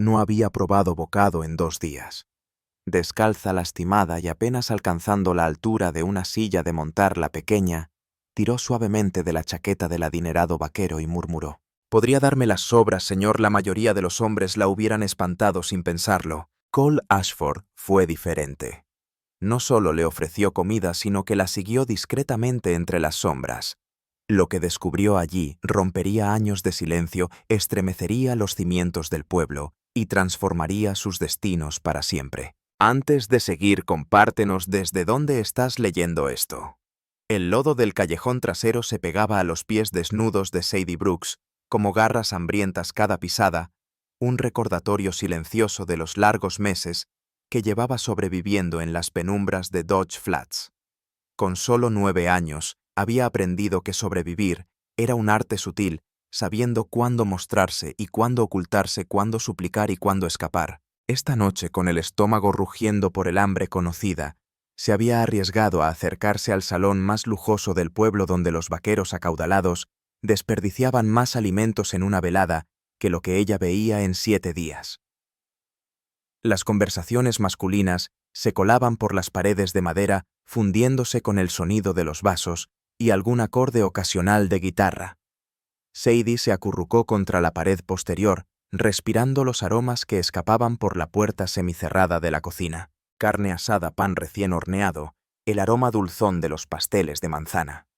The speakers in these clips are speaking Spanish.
No había probado bocado en 2 días. Descalza, lastimada y apenas alcanzando la altura de una silla de montar la pequeña, tiró suavemente de la chaqueta del adinerado vaquero y murmuró: «Podría darme las sobras, señor, la mayoría de los hombres la hubieran espantado sin pensarlo». Cole Ashford fue diferente. No solo le ofreció comida, sino que la siguió discretamente entre las sombras. Lo que descubrió allí rompería años de silencio, estremecería los cimientos del pueblo y transformaría sus destinos para siempre. Antes de seguir, compártenos desde dónde estás leyendo esto. El lodo del callejón trasero se pegaba a los pies desnudos de Sadie Brooks, como garras hambrientas cada pisada, un recordatorio silencioso de los largos meses que llevaba sobreviviendo en las penumbras de Dodge Flats. Con solo 9 años, había aprendido que sobrevivir era un arte sutil, sabiendo cuándo mostrarse y cuándo ocultarse, cuándo suplicar y cuándo escapar. Esta noche, con el estómago rugiendo por el hambre conocida, se había arriesgado a acercarse al salón más lujoso del pueblo, donde los vaqueros acaudalados desperdiciaban más alimentos en una velada que lo que ella veía en 7 días. Las conversaciones masculinas se colaban por las paredes de madera, fundiéndose con el sonido de los vasos y algún acorde ocasional de guitarra. Sadie se acurrucó contra la pared posterior, respirando los aromas que escapaban por la puerta semicerrada de la cocina: carne asada, pan recién horneado, el aroma dulzón de los pasteles de manzana.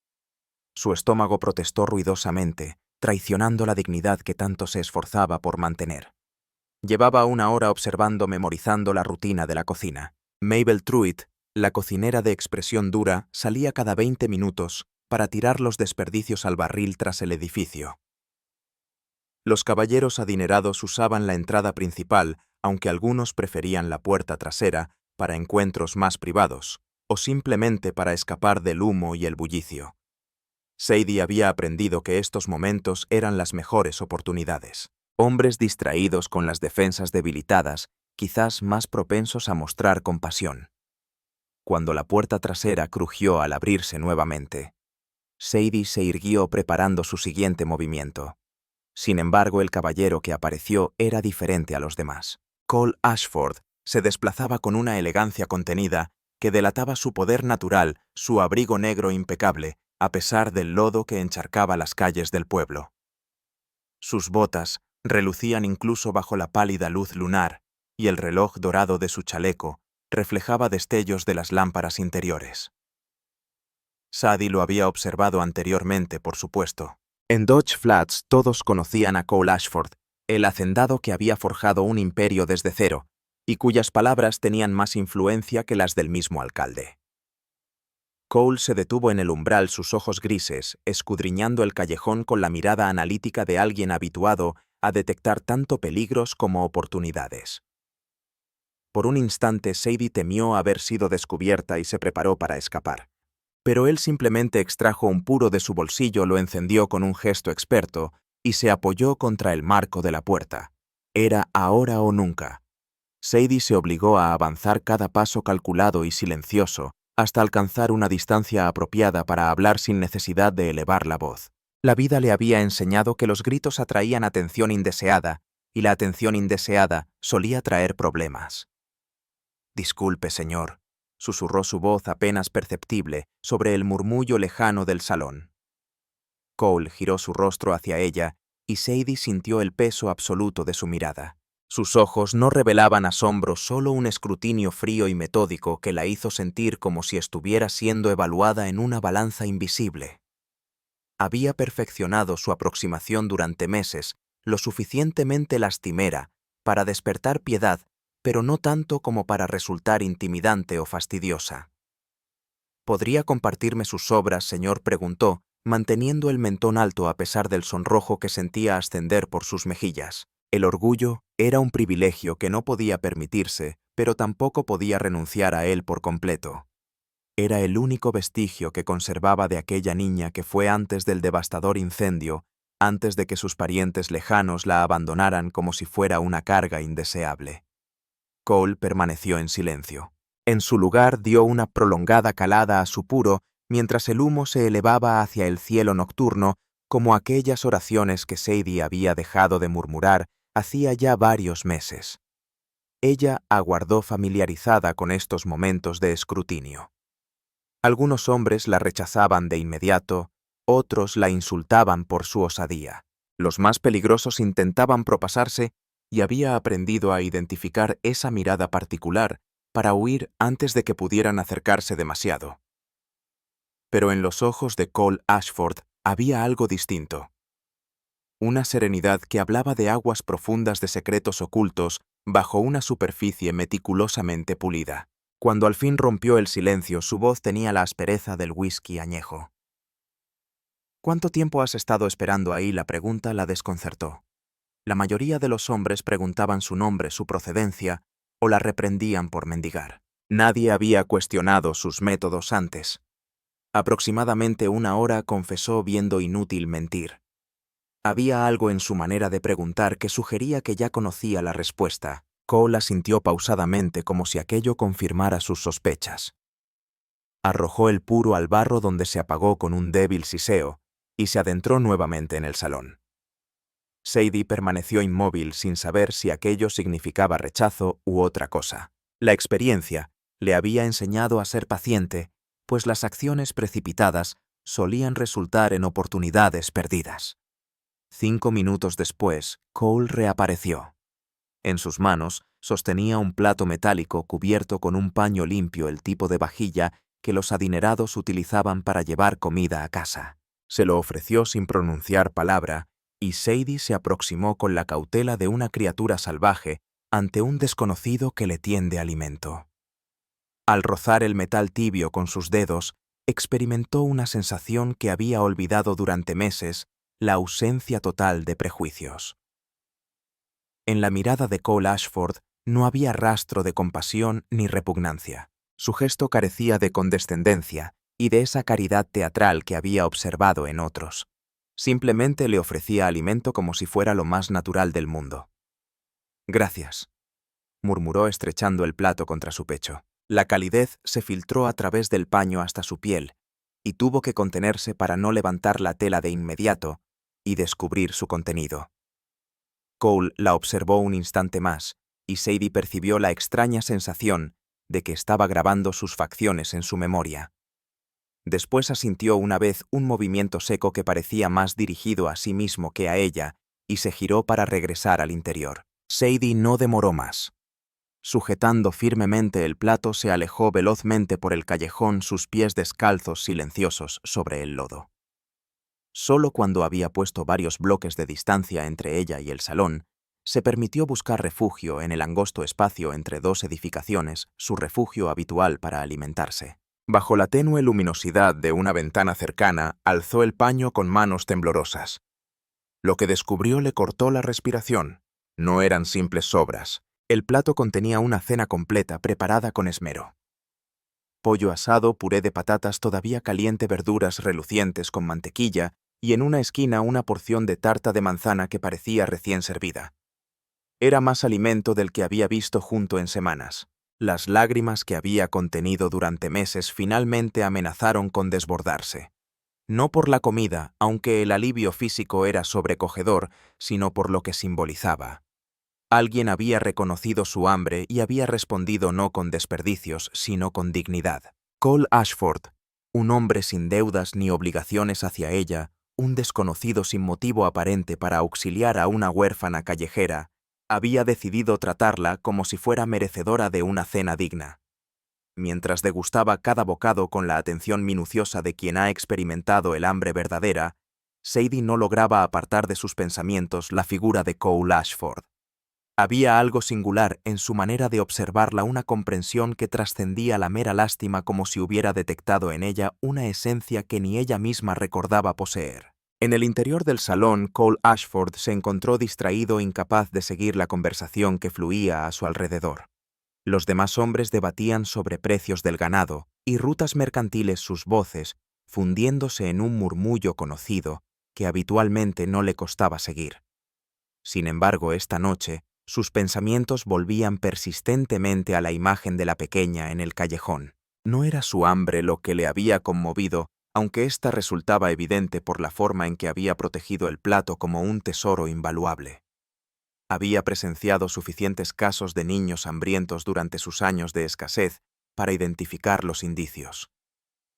Su estómago protestó ruidosamente, traicionando la dignidad que tanto se esforzaba por mantener. Llevaba 1 hora observando, memorizando la rutina de la cocina. Mabel Truitt, la cocinera de expresión dura, salía cada 20 minutos para tirar los desperdicios al barril tras el edificio. Los caballeros adinerados usaban la entrada principal, aunque algunos preferían la puerta trasera para encuentros más privados, o simplemente para escapar del humo y el bullicio. Sadie había aprendido que estos momentos eran las mejores oportunidades. Hombres distraídos con las defensas debilitadas, quizás más propensos a mostrar compasión. Cuando la puerta trasera crujió al abrirse nuevamente, Sadie se irguió preparando su siguiente movimiento. Sin embargo, el caballero que apareció era diferente a los demás. Cole Ashford se desplazaba con una elegancia contenida que delataba su poder natural, su abrigo negro impecable, a pesar del lodo que encharcaba las calles del pueblo. Sus botas relucían incluso bajo la pálida luz lunar, y el reloj dorado de su chaleco reflejaba destellos de las lámparas interiores. Sadie lo había observado anteriormente, por supuesto. En Dodge Flats todos conocían a Cole Ashford, el hacendado que había forjado un imperio desde cero, y cuyas palabras tenían más influencia que las del mismo alcalde. Cole se detuvo en el umbral, sus ojos grises, escudriñando el callejón con la mirada analítica de alguien habituado a detectar tanto peligros como oportunidades. Por un instante Sadie temió haber sido descubierta y se preparó para escapar. Pero él simplemente extrajo un puro de su bolsillo, lo encendió con un gesto experto y se apoyó contra el marco de la puerta. Era ahora o nunca. Sadie se obligó a avanzar cada paso calculado y silencioso, hasta alcanzar una distancia apropiada para hablar sin necesidad de elevar la voz. La vida le había enseñado que los gritos atraían atención indeseada, y la atención indeseada solía traer problemas. «Disculpe, señor», susurró su voz apenas perceptible sobre el murmullo lejano del salón. Cole giró su rostro hacia ella y Sadie sintió el peso absoluto de su mirada. Sus ojos no revelaban asombro, solo un escrutinio frío y metódico que la hizo sentir como si estuviera siendo evaluada en una balanza invisible. Había perfeccionado su aproximación durante meses, lo suficientemente lastimera para despertar piedad, pero no tanto como para resultar intimidante o fastidiosa. «¿Podría compartirme sus sobras, señor?», preguntó, manteniendo el mentón alto a pesar del sonrojo que sentía ascender por sus mejillas. El orgullo era un privilegio que no podía permitirse, pero tampoco podía renunciar a él por completo. Era el único vestigio que conservaba de aquella niña que fue antes del devastador incendio, antes de que sus parientes lejanos la abandonaran como si fuera una carga indeseable. Cole permaneció en silencio. En su lugar dio una prolongada calada a su puro mientras el humo se elevaba hacia el cielo nocturno, como aquellas oraciones que Sadie había dejado de murmurar Hacía ya varios meses. Ella aguardó familiarizada con estos momentos de escrutinio. Algunos hombres la rechazaban de inmediato, otros la insultaban por su osadía. Los más peligrosos intentaban propasarse y había aprendido a identificar esa mirada particular para huir antes de que pudieran acercarse demasiado. Pero en los ojos de Cole Ashford había algo distinto. Una serenidad que hablaba de aguas profundas de secretos ocultos bajo una superficie meticulosamente pulida. Cuando al fin rompió el silencio, su voz tenía la aspereza del whisky añejo. ¿Cuánto tiempo has estado esperando ahí? La pregunta la desconcertó. La mayoría de los hombres preguntaban su nombre, su procedencia, o la reprendían por mendigar. Nadie había cuestionado sus métodos antes. Aproximadamente 1 hora confesó viendo inútil mentir. Había algo en su manera de preguntar que sugería que ya conocía la respuesta. Cole asintió pausadamente como si aquello confirmara sus sospechas. Arrojó el puro al barro donde se apagó con un débil siseo y se adentró nuevamente en el salón. Sadie permaneció inmóvil sin saber si aquello significaba rechazo u otra cosa. La experiencia le había enseñado a ser paciente, pues las acciones precipitadas solían resultar en oportunidades perdidas. 5 minutos después, Cole reapareció. En sus manos sostenía un plato metálico cubierto con un paño limpio, el tipo de vajilla que los adinerados utilizaban para llevar comida a casa. Se lo ofreció sin pronunciar palabra, y Sadie se aproximó con la cautela de una criatura salvaje ante un desconocido que le tiende alimento. Al rozar el metal tibio con sus dedos, experimentó una sensación que había olvidado durante meses: la ausencia total de prejuicios. En la mirada de Cole Ashford no había rastro de compasión ni repugnancia. Su gesto carecía de condescendencia y de esa caridad teatral que había observado en otros. Simplemente le ofrecía alimento como si fuera lo más natural del mundo. «Gracias», murmuró estrechando el plato contra su pecho. La calidez se filtró a través del paño hasta su piel, y tuvo que contenerse para no levantar la tela de inmediato y descubrir su contenido. Cole la observó un instante más, y Sadie percibió la extraña sensación de que estaba grabando sus facciones en su memoria. Después asintió una vez un movimiento seco que parecía más dirigido a sí mismo que a ella, y se giró para regresar al interior. Sadie no demoró más. Sujetando firmemente el plato, se alejó velozmente por el callejón, sus pies descalzos silenciosos sobre el lodo. Solo cuando había puesto varios bloques de distancia entre ella y el salón, se permitió buscar refugio en el angosto espacio entre dos edificaciones, su refugio habitual para alimentarse. Bajo la tenue luminosidad de una ventana cercana, alzó el paño con manos temblorosas. Lo que descubrió le cortó la respiración. No eran simples sobras. El plato contenía una cena completa preparada con esmero. Pollo asado, puré de patatas todavía caliente, verduras relucientes con mantequilla y en una esquina una porción de tarta de manzana que parecía recién servida. Era más alimento del que había visto junto en semanas. Las lágrimas que había contenido durante meses finalmente amenazaron con desbordarse. No por la comida, aunque el alivio físico era sobrecogedor, sino por lo que simbolizaba. Alguien había reconocido su hambre y había respondido no con desperdicios, sino con dignidad. Cole Ashford, un hombre sin deudas ni obligaciones hacia ella, un desconocido sin motivo aparente para auxiliar a una huérfana callejera, había decidido tratarla como si fuera merecedora de una cena digna. Mientras degustaba cada bocado con la atención minuciosa de quien ha experimentado el hambre verdadera, Sadie no lograba apartar de sus pensamientos la figura de Cole Ashford. Había algo singular en su manera de observarla, una comprensión que trascendía la mera lástima, como si hubiera detectado en ella una esencia que ni ella misma recordaba poseer. En el interior del salón, Cole Ashford se encontró distraído, incapaz de seguir la conversación que fluía a su alrededor. Los demás hombres debatían sobre precios del ganado y rutas mercantiles, sus voces fundiéndose en un murmullo conocido que habitualmente no le costaba seguir. Sin embargo, esta noche, sus pensamientos volvían persistentemente a la imagen de la pequeña en el callejón. No era su hambre lo que le había conmovido, aunque ésta resultaba evidente por la forma en que había protegido el plato como un tesoro invaluable. Había presenciado suficientes casos de niños hambrientos durante sus años de escasez para identificar los indicios.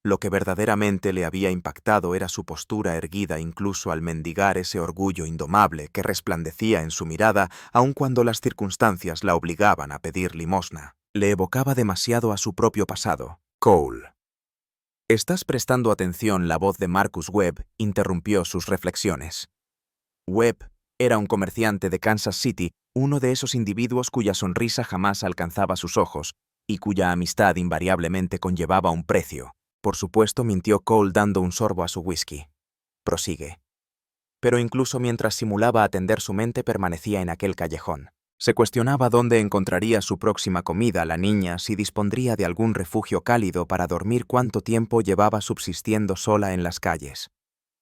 Lo que verdaderamente le había impactado era su postura erguida incluso al mendigar ese orgullo indomable que resplandecía en su mirada aun cuando las circunstancias la obligaban a pedir limosna. Le evocaba demasiado a su propio pasado. Cole. ¿Estás prestando atención? La voz de Marcus Webb interrumpió sus reflexiones. Webb era un comerciante de Kansas City, uno de esos individuos cuya sonrisa jamás alcanzaba sus ojos y cuya amistad invariablemente conllevaba un precio. Por supuesto, mintió Cole dando un sorbo a su whisky. Prosigue. Pero incluso mientras simulaba atender su mente permanecía en aquel callejón. Se cuestionaba dónde encontraría su próxima comida la niña, si dispondría de algún refugio cálido para dormir, cuánto tiempo llevaba subsistiendo sola en las calles.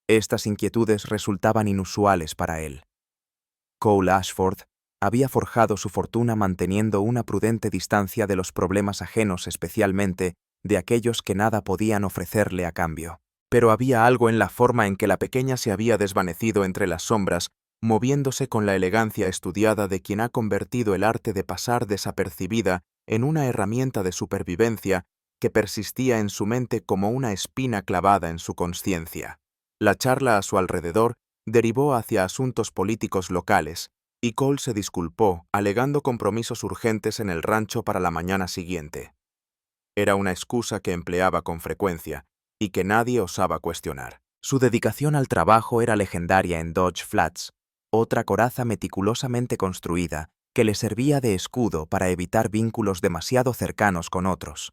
Estas inquietudes resultaban inusuales para él. Cole Ashford había forjado su fortuna manteniendo una prudente distancia de los problemas ajenos, especialmente de aquellos que nada podían ofrecerle a cambio. Pero había algo en la forma en que la pequeña se había desvanecido entre las sombras, moviéndose con la elegancia estudiada de quien ha convertido el arte de pasar desapercibida en una herramienta de supervivencia que persistía en su mente como una espina clavada en su consciencia. La charla a su alrededor derivó hacia asuntos políticos locales, y Cole se disculpó, alegando compromisos urgentes en el rancho para la mañana siguiente. Era una excusa que empleaba con frecuencia y que nadie osaba cuestionar. Su dedicación al trabajo era legendaria en Dodge Flats, otra coraza meticulosamente construida que le servía de escudo para evitar vínculos demasiado cercanos con otros.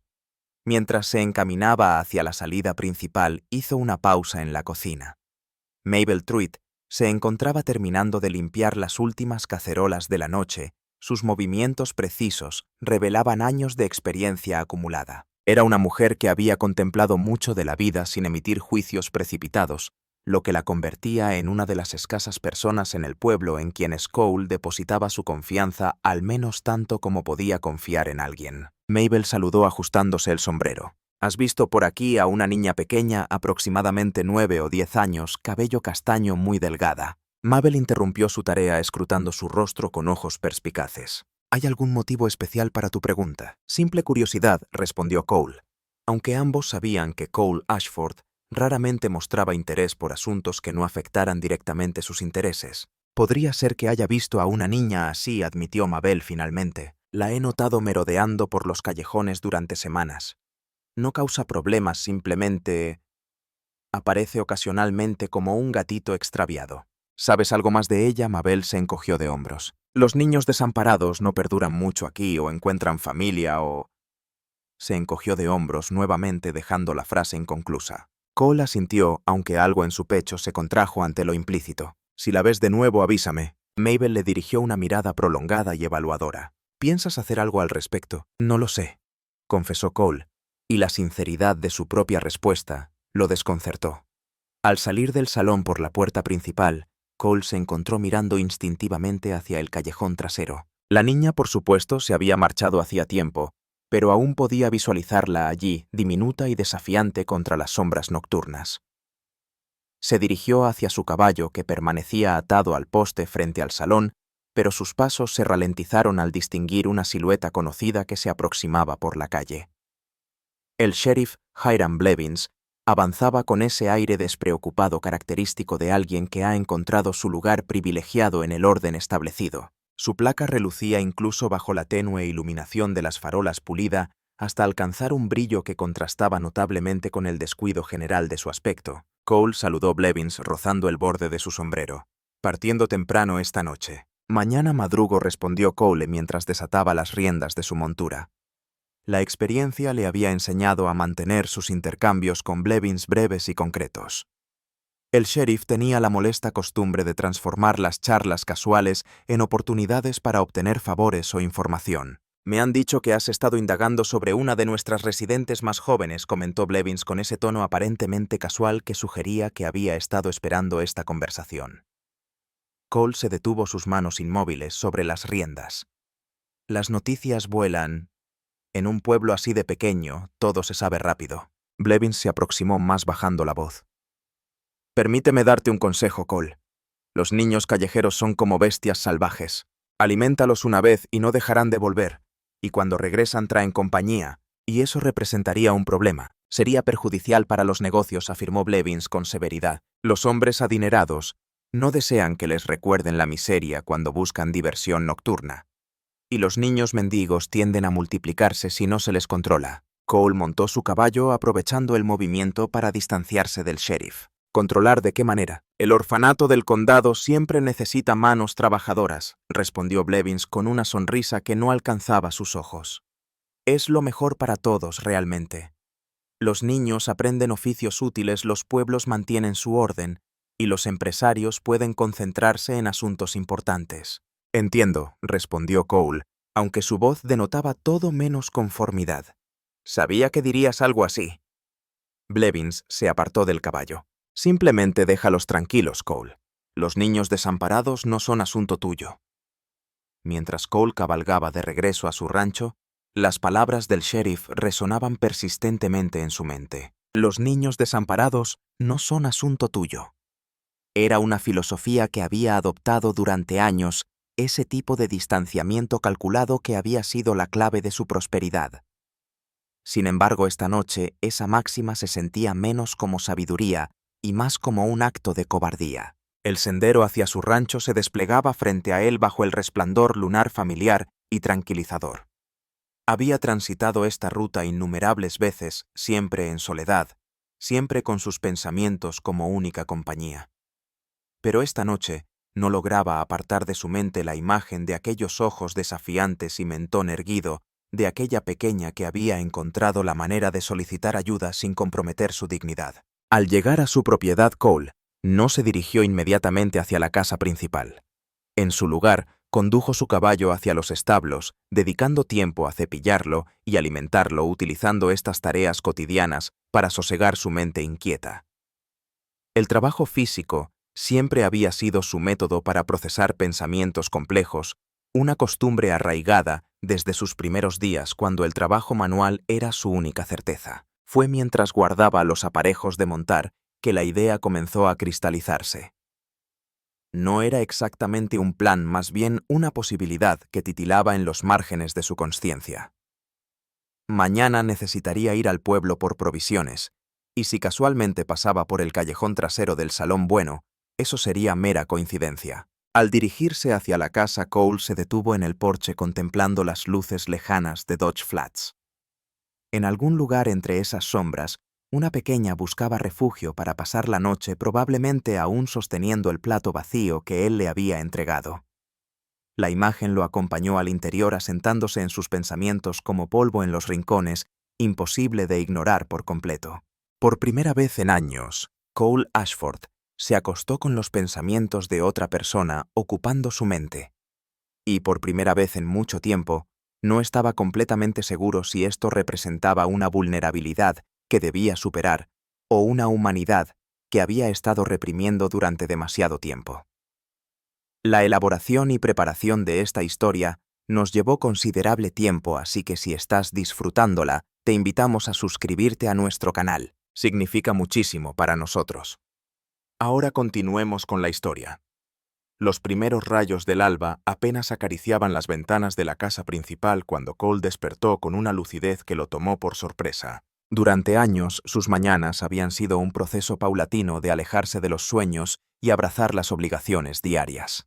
Mientras se encaminaba hacia la salida principal, hizo una pausa en la cocina. Mabel Truitt se encontraba terminando de limpiar las últimas cacerolas de la noche. Sus movimientos precisos revelaban años de experiencia acumulada. Era una mujer que había contemplado mucho de la vida sin emitir juicios precipitados, lo que la convertía en una de las escasas personas en el pueblo en quienes Cole depositaba su confianza al menos tanto como podía confiar en alguien. Mabel saludó ajustándose el sombrero. ¿Has visto por aquí a una niña pequeña, aproximadamente 9 o 10 años, cabello castaño muy delgada? Mabel interrumpió su tarea escrutando su rostro con ojos perspicaces. ¿Hay algún motivo especial para tu pregunta? Simple curiosidad, respondió Cole. Aunque ambos sabían que Cole Ashford raramente mostraba interés por asuntos que no afectaran directamente sus intereses. Podría ser que haya visto a una niña así, admitió Mabel finalmente. La he notado merodeando por los callejones durante semanas. No causa problemas, simplemente aparece ocasionalmente como un gatito extraviado. ¿Sabes algo más de ella? Mabel se encogió de hombros. Los niños desamparados no perduran mucho aquí o encuentran familia o... Se encogió de hombros nuevamente dejando la frase inconclusa. Cole asintió, aunque algo en su pecho se contrajo ante lo implícito. Si la ves de nuevo, avísame. Mabel le dirigió una mirada prolongada y evaluadora. ¿Piensas hacer algo al respecto? No lo sé, confesó Cole, y la sinceridad de su propia respuesta lo desconcertó. Al salir del salón por la puerta principal, Cole se encontró mirando instintivamente hacia el callejón trasero. La niña, por supuesto, se había marchado hacía tiempo, pero aún podía visualizarla allí, diminuta y desafiante contra las sombras nocturnas. Se dirigió hacia su caballo, que permanecía atado al poste frente al salón, pero sus pasos se ralentizaron al distinguir una silueta conocida que se aproximaba por la calle. El sheriff Hiram Blevins avanzaba con ese aire despreocupado característico de alguien que ha encontrado su lugar privilegiado en el orden establecido. Su placa relucía incluso bajo la tenue iluminación de las farolas pulida hasta alcanzar un brillo que contrastaba notablemente con el descuido general de su aspecto. Cole saludó Blevins rozando el borde de su sombrero. Partiendo temprano esta noche. Mañana madrugo, respondió Cole mientras desataba las riendas de su montura. La experiencia le había enseñado a mantener sus intercambios con Blevins breves y concretos. El sheriff tenía la molesta costumbre de transformar las charlas casuales en oportunidades para obtener favores o información. Me han dicho que has estado indagando sobre una de nuestras residentes más jóvenes, comentó Blevins con ese tono aparentemente casual que sugería que había estado esperando esta conversación. Cole se detuvo, sus manos inmóviles sobre las riendas. Las noticias vuelan. En un pueblo así de pequeño, todo se sabe rápido. Blevins se aproximó más bajando la voz. Permíteme darte un consejo, Cole. Los niños callejeros son como bestias salvajes. Aliméntalos una vez y no dejarán de volver, y cuando regresan traen compañía, y eso representaría un problema. Sería perjudicial para los negocios, afirmó Blevins con severidad. Los hombres adinerados no desean que les recuerden la miseria cuando buscan diversión nocturna. Y los niños mendigos tienden a multiplicarse si no se les controla. Cole montó su caballo aprovechando el movimiento para distanciarse del sheriff. ¿Controlar de qué manera? El orfanato del condado siempre necesita manos trabajadoras, respondió Blevins con una sonrisa que no alcanzaba sus ojos. Es lo mejor para todos, realmente. Los niños aprenden oficios útiles, los pueblos mantienen su orden, y los empresarios pueden concentrarse en asuntos importantes. Entiendo, respondió Cole, aunque su voz denotaba todo menos conformidad. Sabía que dirías algo así. Blevins se apartó del caballo. Simplemente déjalos tranquilos, Cole. Los niños desamparados no son asunto tuyo. Mientras Cole cabalgaba de regreso a su rancho, las palabras del sheriff resonaban persistentemente en su mente. Los niños desamparados no son asunto tuyo. Era una filosofía que había adoptado durante años, ese tipo de distanciamiento calculado que había sido la clave de su prosperidad. Sin embargo, esta noche esa máxima se sentía menos como sabiduría y más como un acto de cobardía. El sendero hacia su rancho se desplegaba frente a él bajo el resplandor lunar familiar y tranquilizador. Había transitado esta ruta innumerables veces, siempre en soledad, siempre con sus pensamientos como única compañía. Pero esta noche no lograba apartar de su mente la imagen de aquellos ojos desafiantes y mentón erguido, de aquella pequeña que había encontrado la manera de solicitar ayuda sin comprometer su dignidad. Al llegar a su propiedad, Cole no se dirigió inmediatamente hacia la casa principal. En su lugar, condujo su caballo hacia los establos, dedicando tiempo a cepillarlo y alimentarlo, utilizando estas tareas cotidianas para sosegar su mente inquieta. El trabajo físico siempre había sido su método para procesar pensamientos complejos, una costumbre arraigada desde sus primeros días cuando el trabajo manual era su única certeza. Fue mientras guardaba los aparejos de montar que la idea comenzó a cristalizarse. No era exactamente un plan, más bien una posibilidad que titilaba en los márgenes de su consciencia. Mañana necesitaría ir al pueblo por provisiones, y si casualmente pasaba por el callejón trasero del Salón Bueno, eso sería mera coincidencia. Al dirigirse hacia la casa, Cole se detuvo en el porche contemplando las luces lejanas de Dodge Flats. En algún lugar entre esas sombras, una pequeña buscaba refugio para pasar la noche, probablemente aún sosteniendo el plato vacío que él le había entregado. La imagen lo acompañó al interior, asentándose en sus pensamientos como polvo en los rincones, imposible de ignorar por completo. Por primera vez en años, Cole Ashford se acostó con los pensamientos de otra persona ocupando su mente. Y por primera vez en mucho tiempo, no estaba completamente seguro si esto representaba una vulnerabilidad que debía superar o una humanidad que había estado reprimiendo durante demasiado tiempo. La elaboración y preparación de esta historia nos llevó considerable tiempo, así que si estás disfrutándola, te invitamos a suscribirte a nuestro canal. Significa muchísimo para nosotros. Ahora continuemos con la historia. Los primeros rayos del alba apenas acariciaban las ventanas de la casa principal cuando Cole despertó con una lucidez que lo tomó por sorpresa. Durante años, sus mañanas habían sido un proceso paulatino de alejarse de los sueños y abrazar las obligaciones diarias.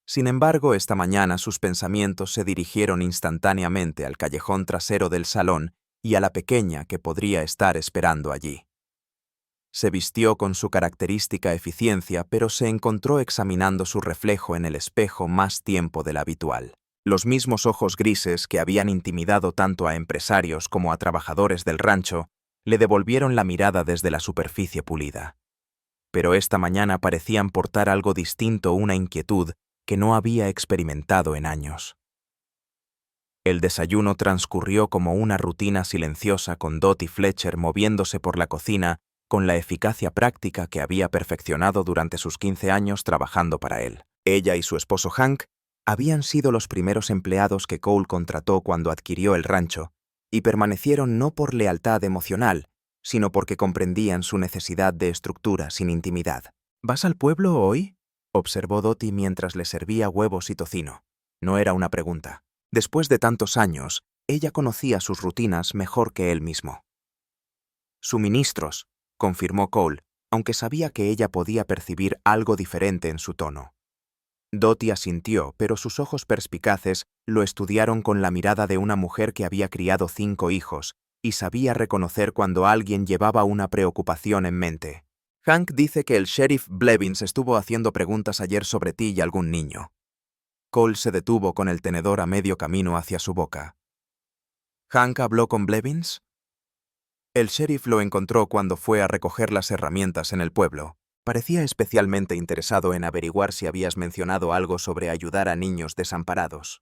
Sin embargo, esta mañana sus pensamientos se dirigieron instantáneamente al callejón trasero del salón y a la pequeña que podría estar esperando allí. Se vistió con su característica eficiencia, pero se encontró examinando su reflejo en el espejo más tiempo del habitual. Los mismos ojos grises que habían intimidado tanto a empresarios como a trabajadores del rancho le devolvieron la mirada desde la superficie pulida. Pero esta mañana parecían portar algo distinto, una inquietud que no había experimentado en años. El desayuno transcurrió como una rutina silenciosa, con Dot y Fletcher moviéndose por la cocina con la eficacia práctica que había perfeccionado durante sus 15 años trabajando para él. Ella y su esposo Hank habían sido los primeros empleados que Cole contrató cuando adquirió el rancho, y permanecieron no por lealtad emocional, sino porque comprendían su necesidad de estructura sin intimidad. ¿Vas al pueblo hoy?, observó Dottie mientras le servía huevos y tocino. No era una pregunta. Después de tantos años, ella conocía sus rutinas mejor que él mismo. Suministros, confirmó Cole, aunque sabía que ella podía percibir algo diferente en su tono. Dottie asintió, pero sus ojos perspicaces lo estudiaron con la mirada de una mujer que había criado 5 hijos y sabía reconocer cuando alguien llevaba una preocupación en mente. Hank dice que el sheriff Blevins estuvo haciendo preguntas ayer sobre ti y algún niño. Cole se detuvo con el tenedor a medio camino hacia su boca. ¿Hank habló con Blevins? El sheriff lo encontró cuando fue a recoger las herramientas en el pueblo. Parecía especialmente interesado en averiguar si habías mencionado algo sobre ayudar a niños desamparados.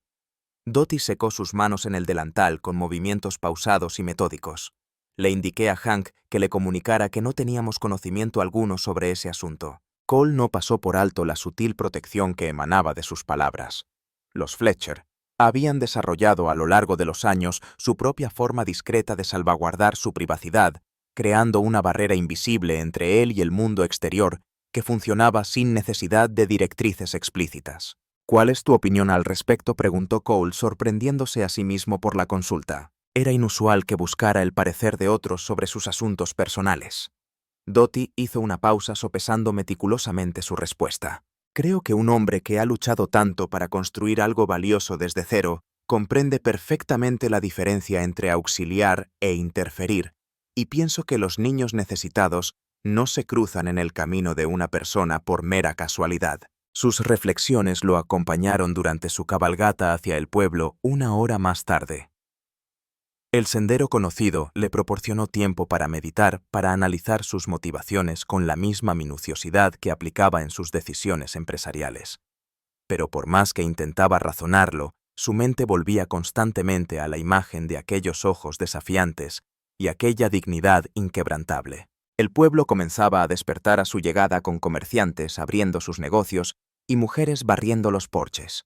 Dottie secó sus manos en el delantal con movimientos pausados y metódicos. Le indiqué a Hank que le comunicara que no teníamos conocimiento alguno sobre ese asunto. Cole no pasó por alto la sutil protección que emanaba de sus palabras. Los Fletcher habían desarrollado a lo largo de los años su propia forma discreta de salvaguardar su privacidad, creando una barrera invisible entre él y el mundo exterior que funcionaba sin necesidad de directrices explícitas. ¿Cuál es tu opinión al respecto?, preguntó Cole, sorprendiéndose a sí mismo por la consulta. Era inusual que buscara el parecer de otros sobre sus asuntos personales. Dottie hizo una pausa sopesando meticulosamente su respuesta. Creo que un hombre que ha luchado tanto para construir algo valioso desde cero comprende perfectamente la diferencia entre auxiliar e interferir, y pienso que los niños necesitados no se cruzan en el camino de una persona por mera casualidad. Sus reflexiones lo acompañaron durante su cabalgata hacia el pueblo 1 hora más tarde. El sendero conocido le proporcionó tiempo para meditar, para analizar sus motivaciones con la misma minuciosidad que aplicaba en sus decisiones empresariales. Pero por más que intentaba razonarlo, su mente volvía constantemente a la imagen de aquellos ojos desafiantes y aquella dignidad inquebrantable. El pueblo comenzaba a despertar a su llegada con comerciantes abriendo sus negocios y mujeres barriendo los porches.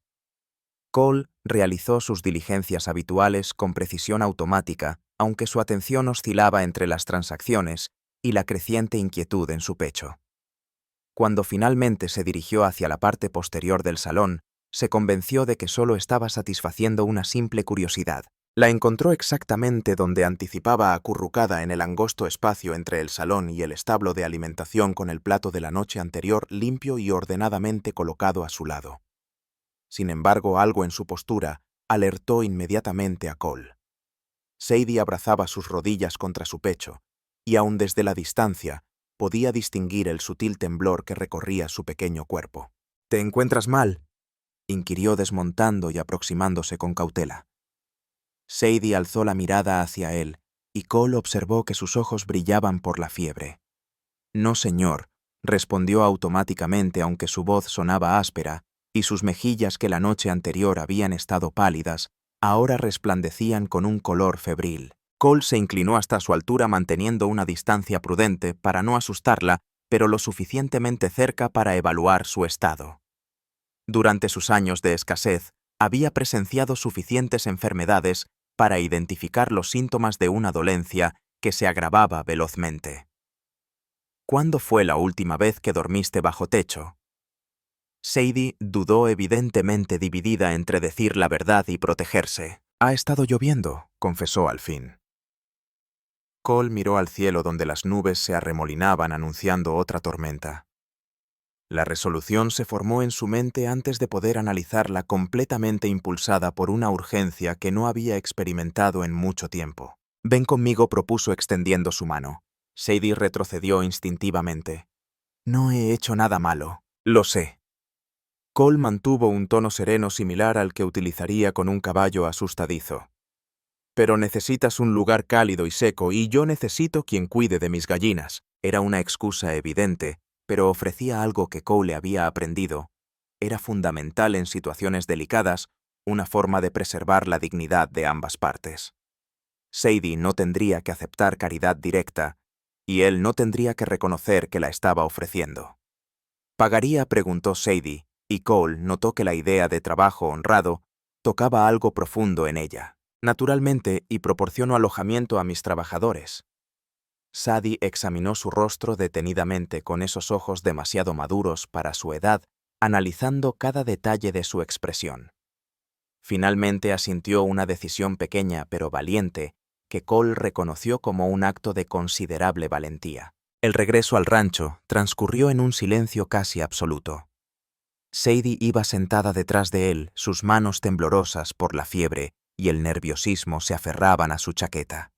Cole realizó sus diligencias habituales con precisión automática, aunque su atención oscilaba entre las transacciones y la creciente inquietud en su pecho. Cuando finalmente se dirigió hacia la parte posterior del salón, se convenció de que solo estaba satisfaciendo una simple curiosidad. La encontró exactamente donde anticipaba, acurrucada en el angosto espacio entre el salón y el establo de alimentación, con el plato de la noche anterior limpio y ordenadamente colocado a su lado. Sin embargo, algo en su postura alertó inmediatamente a Cole. Sadie abrazaba sus rodillas contra su pecho, y aun desde la distancia podía distinguir el sutil temblor que recorría su pequeño cuerpo. ¿Te encuentras mal?, inquirió desmontando y aproximándose con cautela. Sadie alzó la mirada hacia él, y Cole observó que sus ojos brillaban por la fiebre. No, señor, respondió automáticamente, aunque su voz sonaba áspera, y sus mejillas, que la noche anterior habían estado pálidas, ahora resplandecían con un color febril. Cole se inclinó hasta su altura, manteniendo una distancia prudente para no asustarla, pero lo suficientemente cerca para evaluar su estado. Durante sus años de escasez, había presenciado suficientes enfermedades para identificar los síntomas de una dolencia que se agravaba velozmente. ¿Cuándo fue la última vez que dormiste bajo techo? Sadie dudó, evidentemente dividida entre decir la verdad y protegerse. Ha estado lloviendo, confesó al fin. Cole miró al cielo, donde las nubes se arremolinaban anunciando otra tormenta. La resolución se formó en su mente antes de poder analizarla, completamente impulsada por una urgencia que no había experimentado en mucho tiempo. Ven conmigo, propuso extendiendo su mano. Sadie retrocedió instintivamente. No he hecho nada malo. Lo sé. Cole mantuvo un tono sereno similar al que utilizaría con un caballo asustadizo. Pero necesitas un lugar cálido y seco, y yo necesito quien cuide de mis gallinas. Era una excusa evidente, pero ofrecía algo que Cole había aprendido. Era fundamental en situaciones delicadas, una forma de preservar la dignidad de ambas partes. Sadie no tendría que aceptar caridad directa, y él no tendría que reconocer que la estaba ofreciendo. ¿Pagaría?, preguntó Sadie, y Cole notó que la idea de trabajo honrado tocaba algo profundo en ella. Naturalmente, y proporciono alojamiento a mis trabajadores. Sadie examinó su rostro detenidamente, con esos ojos demasiado maduros para su edad, analizando cada detalle de su expresión. Finalmente asintió una decisión pequeña pero valiente que Cole reconoció como un acto de considerable valentía. El regreso al rancho transcurrió en un silencio casi absoluto. Sadie iba sentada detrás de él, sus manos temblorosas por la fiebre y el nerviosismo se aferraban a su chaqueta.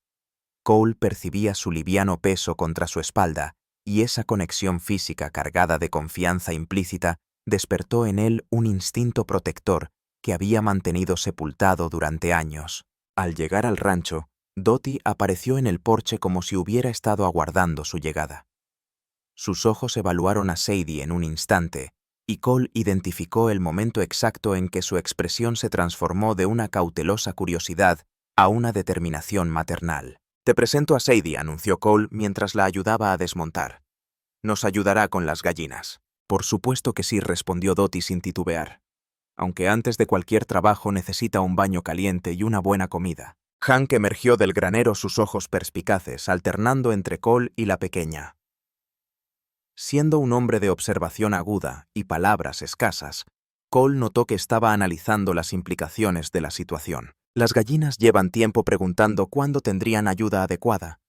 Cole percibía su liviano peso contra su espalda y esa conexión física cargada de confianza implícita despertó en él un instinto protector que había mantenido sepultado durante años. Al llegar al rancho, Dottie apareció en el porche como si hubiera estado aguardando su llegada. Sus ojos evaluaron a Sadie en un instante, y Cole identificó el momento exacto en que su expresión se transformó de una cautelosa curiosidad a una determinación maternal. «Te presento a Sadie», anunció Cole mientras la ayudaba a desmontar. «Nos ayudará con las gallinas». «Por supuesto que sí», respondió Dottie sin titubear. «Aunque antes de cualquier trabajo necesita un baño caliente y una buena comida». Hank emergió del granero, sus ojos perspicaces, alternando entre Cole y la pequeña. Siendo un hombre de observación aguda y palabras escasas, Cole notó que estaba analizando las implicaciones de la situación. «Las gallinas llevan tiempo preguntando cuándo tendrían ayuda adecuada»,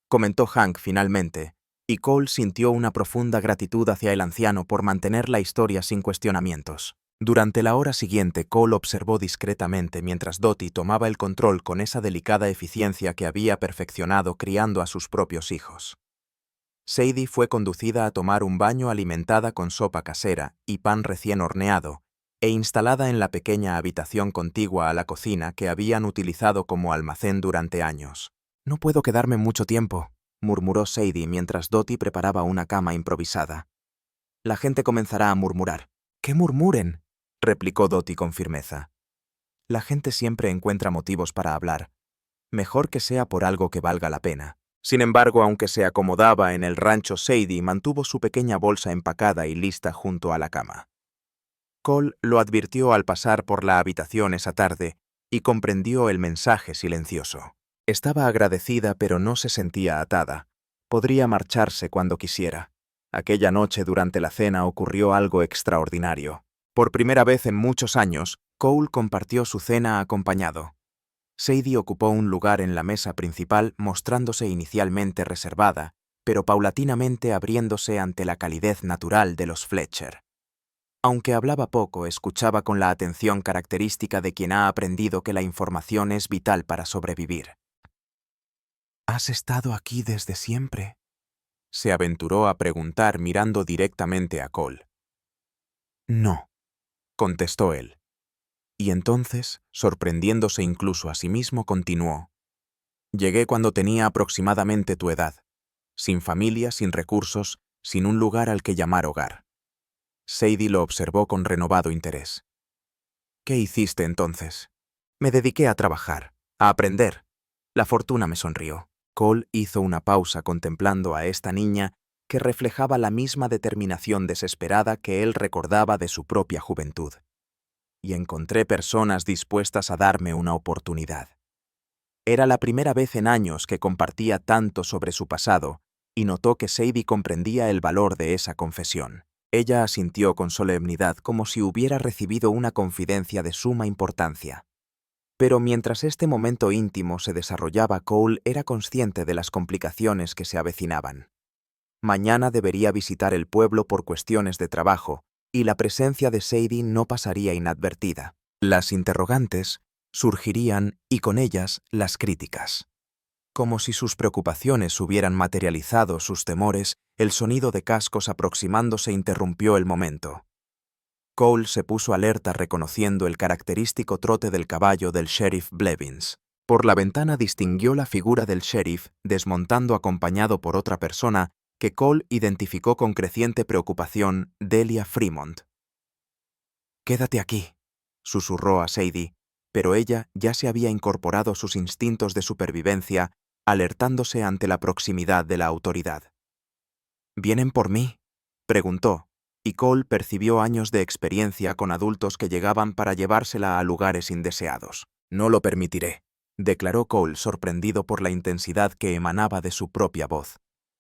comentó Hank finalmente, y Cole sintió una profunda gratitud hacia el anciano por mantener la historia sin cuestionamientos. Durante la hora siguiente, Cole observó discretamente mientras Dottie tomaba el control con esa delicada eficiencia que había perfeccionado criando a sus propios hijos. Sadie fue conducida a tomar un baño alimentada con sopa casera y pan recién horneado, e instalada en la pequeña habitación contigua a la cocina que habían utilizado como almacén durante años. «No puedo quedarme mucho tiempo», murmuró Sadie mientras Dottie preparaba una cama improvisada. «La gente comenzará a murmurar». «¡Que murmuren!», replicó Dottie con firmeza. «La gente siempre encuentra motivos para hablar. Mejor que sea por algo que valga la pena». Sin embargo, aunque se acomodaba en el rancho, Sadie mantuvo su pequeña bolsa empacada y lista junto a la cama. Cole lo advirtió al pasar por la habitación esa tarde y comprendió el mensaje silencioso. Estaba agradecida, pero no se sentía atada. Podría marcharse cuando quisiera. Aquella noche durante la cena ocurrió algo extraordinario. Por primera vez en muchos años, Cole compartió su cena acompañado. Sadie ocupó un lugar en la mesa principal, mostrándose inicialmente reservada, pero paulatinamente abriéndose ante la calidez natural de los Fletcher. Aunque hablaba poco, escuchaba con la atención característica de quien ha aprendido que la información es vital para sobrevivir. «¿Has estado aquí desde siempre?», se aventuró a preguntar mirando directamente a Cole. «No», contestó él. Y entonces, sorprendiéndose incluso a sí mismo, continuó. «Llegué cuando tenía aproximadamente tu edad, sin familia, sin recursos, sin un lugar al que llamar hogar». Sadie lo observó con renovado interés. «¿Qué hiciste entonces?» «Me dediqué a trabajar, a aprender». La fortuna me sonrió. Cole hizo una pausa contemplando a esta niña que reflejaba la misma determinación desesperada que él recordaba de su propia juventud. «Y encontré personas dispuestas a darme una oportunidad». Era la primera vez en años que compartía tanto sobre su pasado y notó que Sadie comprendía el valor de esa confesión. Ella asintió con solemnidad como si hubiera recibido una confidencia de suma importancia. Pero mientras este momento íntimo se desarrollaba, Cole era consciente de las complicaciones que se avecinaban. Mañana debería visitar el pueblo por cuestiones de trabajo, y la presencia de Sadie no pasaría inadvertida. Las interrogantes surgirían y con ellas las críticas. Como si sus preocupaciones hubieran materializado sus temores, el sonido de cascos aproximándose interrumpió el momento. Cole se puso alerta reconociendo el característico trote del caballo del sheriff Blevins. Por la ventana distinguió la figura del sheriff desmontando acompañado por otra persona que Cole identificó con creciente preocupación, Delia Fremont. «Quédate aquí», susurró a Sadie, pero ella ya se había incorporado sus instintos de supervivencia, alertándose ante la proximidad de la autoridad. «¿Vienen por mí?», preguntó, y Cole percibió años de experiencia con adultos que llegaban para llevársela a lugares indeseados. «No lo permitiré», declaró Cole, sorprendido por la intensidad que emanaba de su propia voz.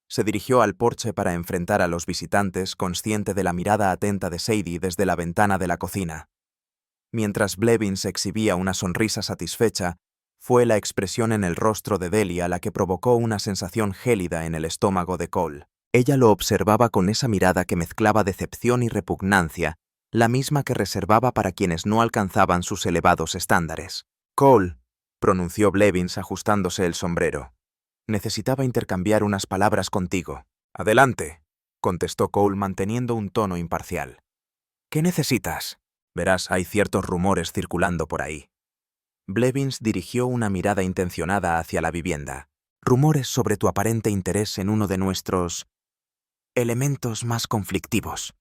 Se dirigió al porche para enfrentar a los visitantes, consciente de la mirada atenta de Sadie desde la ventana de la cocina. Mientras Blevins exhibía una sonrisa satisfecha, fue la expresión en el rostro de Delia la que provocó una sensación gélida en el estómago de Cole. Ella lo observaba con esa mirada que mezclaba decepción y repugnancia, la misma que reservaba para quienes no alcanzaban sus elevados estándares. «Cole», pronunció Blevins ajustándose el sombrero. «Necesitaba intercambiar unas palabras contigo». «Adelante», contestó Cole manteniendo un tono imparcial. «¿Qué necesitas?» «Verás, hay ciertos rumores circulando por ahí». Blevins dirigió una mirada intencionada hacia la vivienda. «Rumores sobre tu aparente interés en uno de nuestros elementos más conflictivos».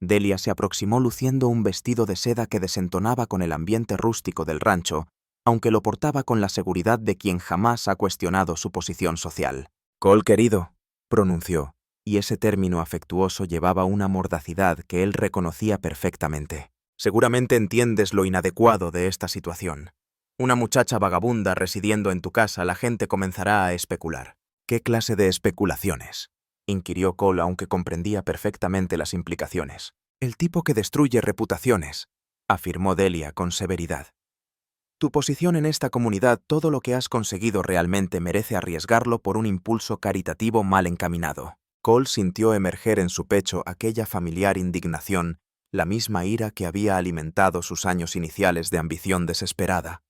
Delia se aproximó luciendo un vestido de seda que desentonaba con el ambiente rústico del rancho, aunque lo portaba con la seguridad de quien jamás ha cuestionado su posición social. «Cole, querido», pronunció, y ese término afectuoso llevaba una mordacidad que él reconocía perfectamente. «Seguramente entiendes lo inadecuado de esta situación. Una muchacha vagabunda residiendo en tu casa, la gente comenzará a especular». «¿Qué clase de especulaciones?», inquirió Cole, aunque comprendía perfectamente las implicaciones. «El tipo que destruye reputaciones», afirmó Delia con severidad. «Tu posición en esta comunidad, todo lo que has conseguido realmente merece arriesgarlo por un impulso caritativo mal encaminado». Cole sintió emerger en su pecho aquella familiar indignación, la misma ira que había alimentado sus años iniciales de ambición desesperada.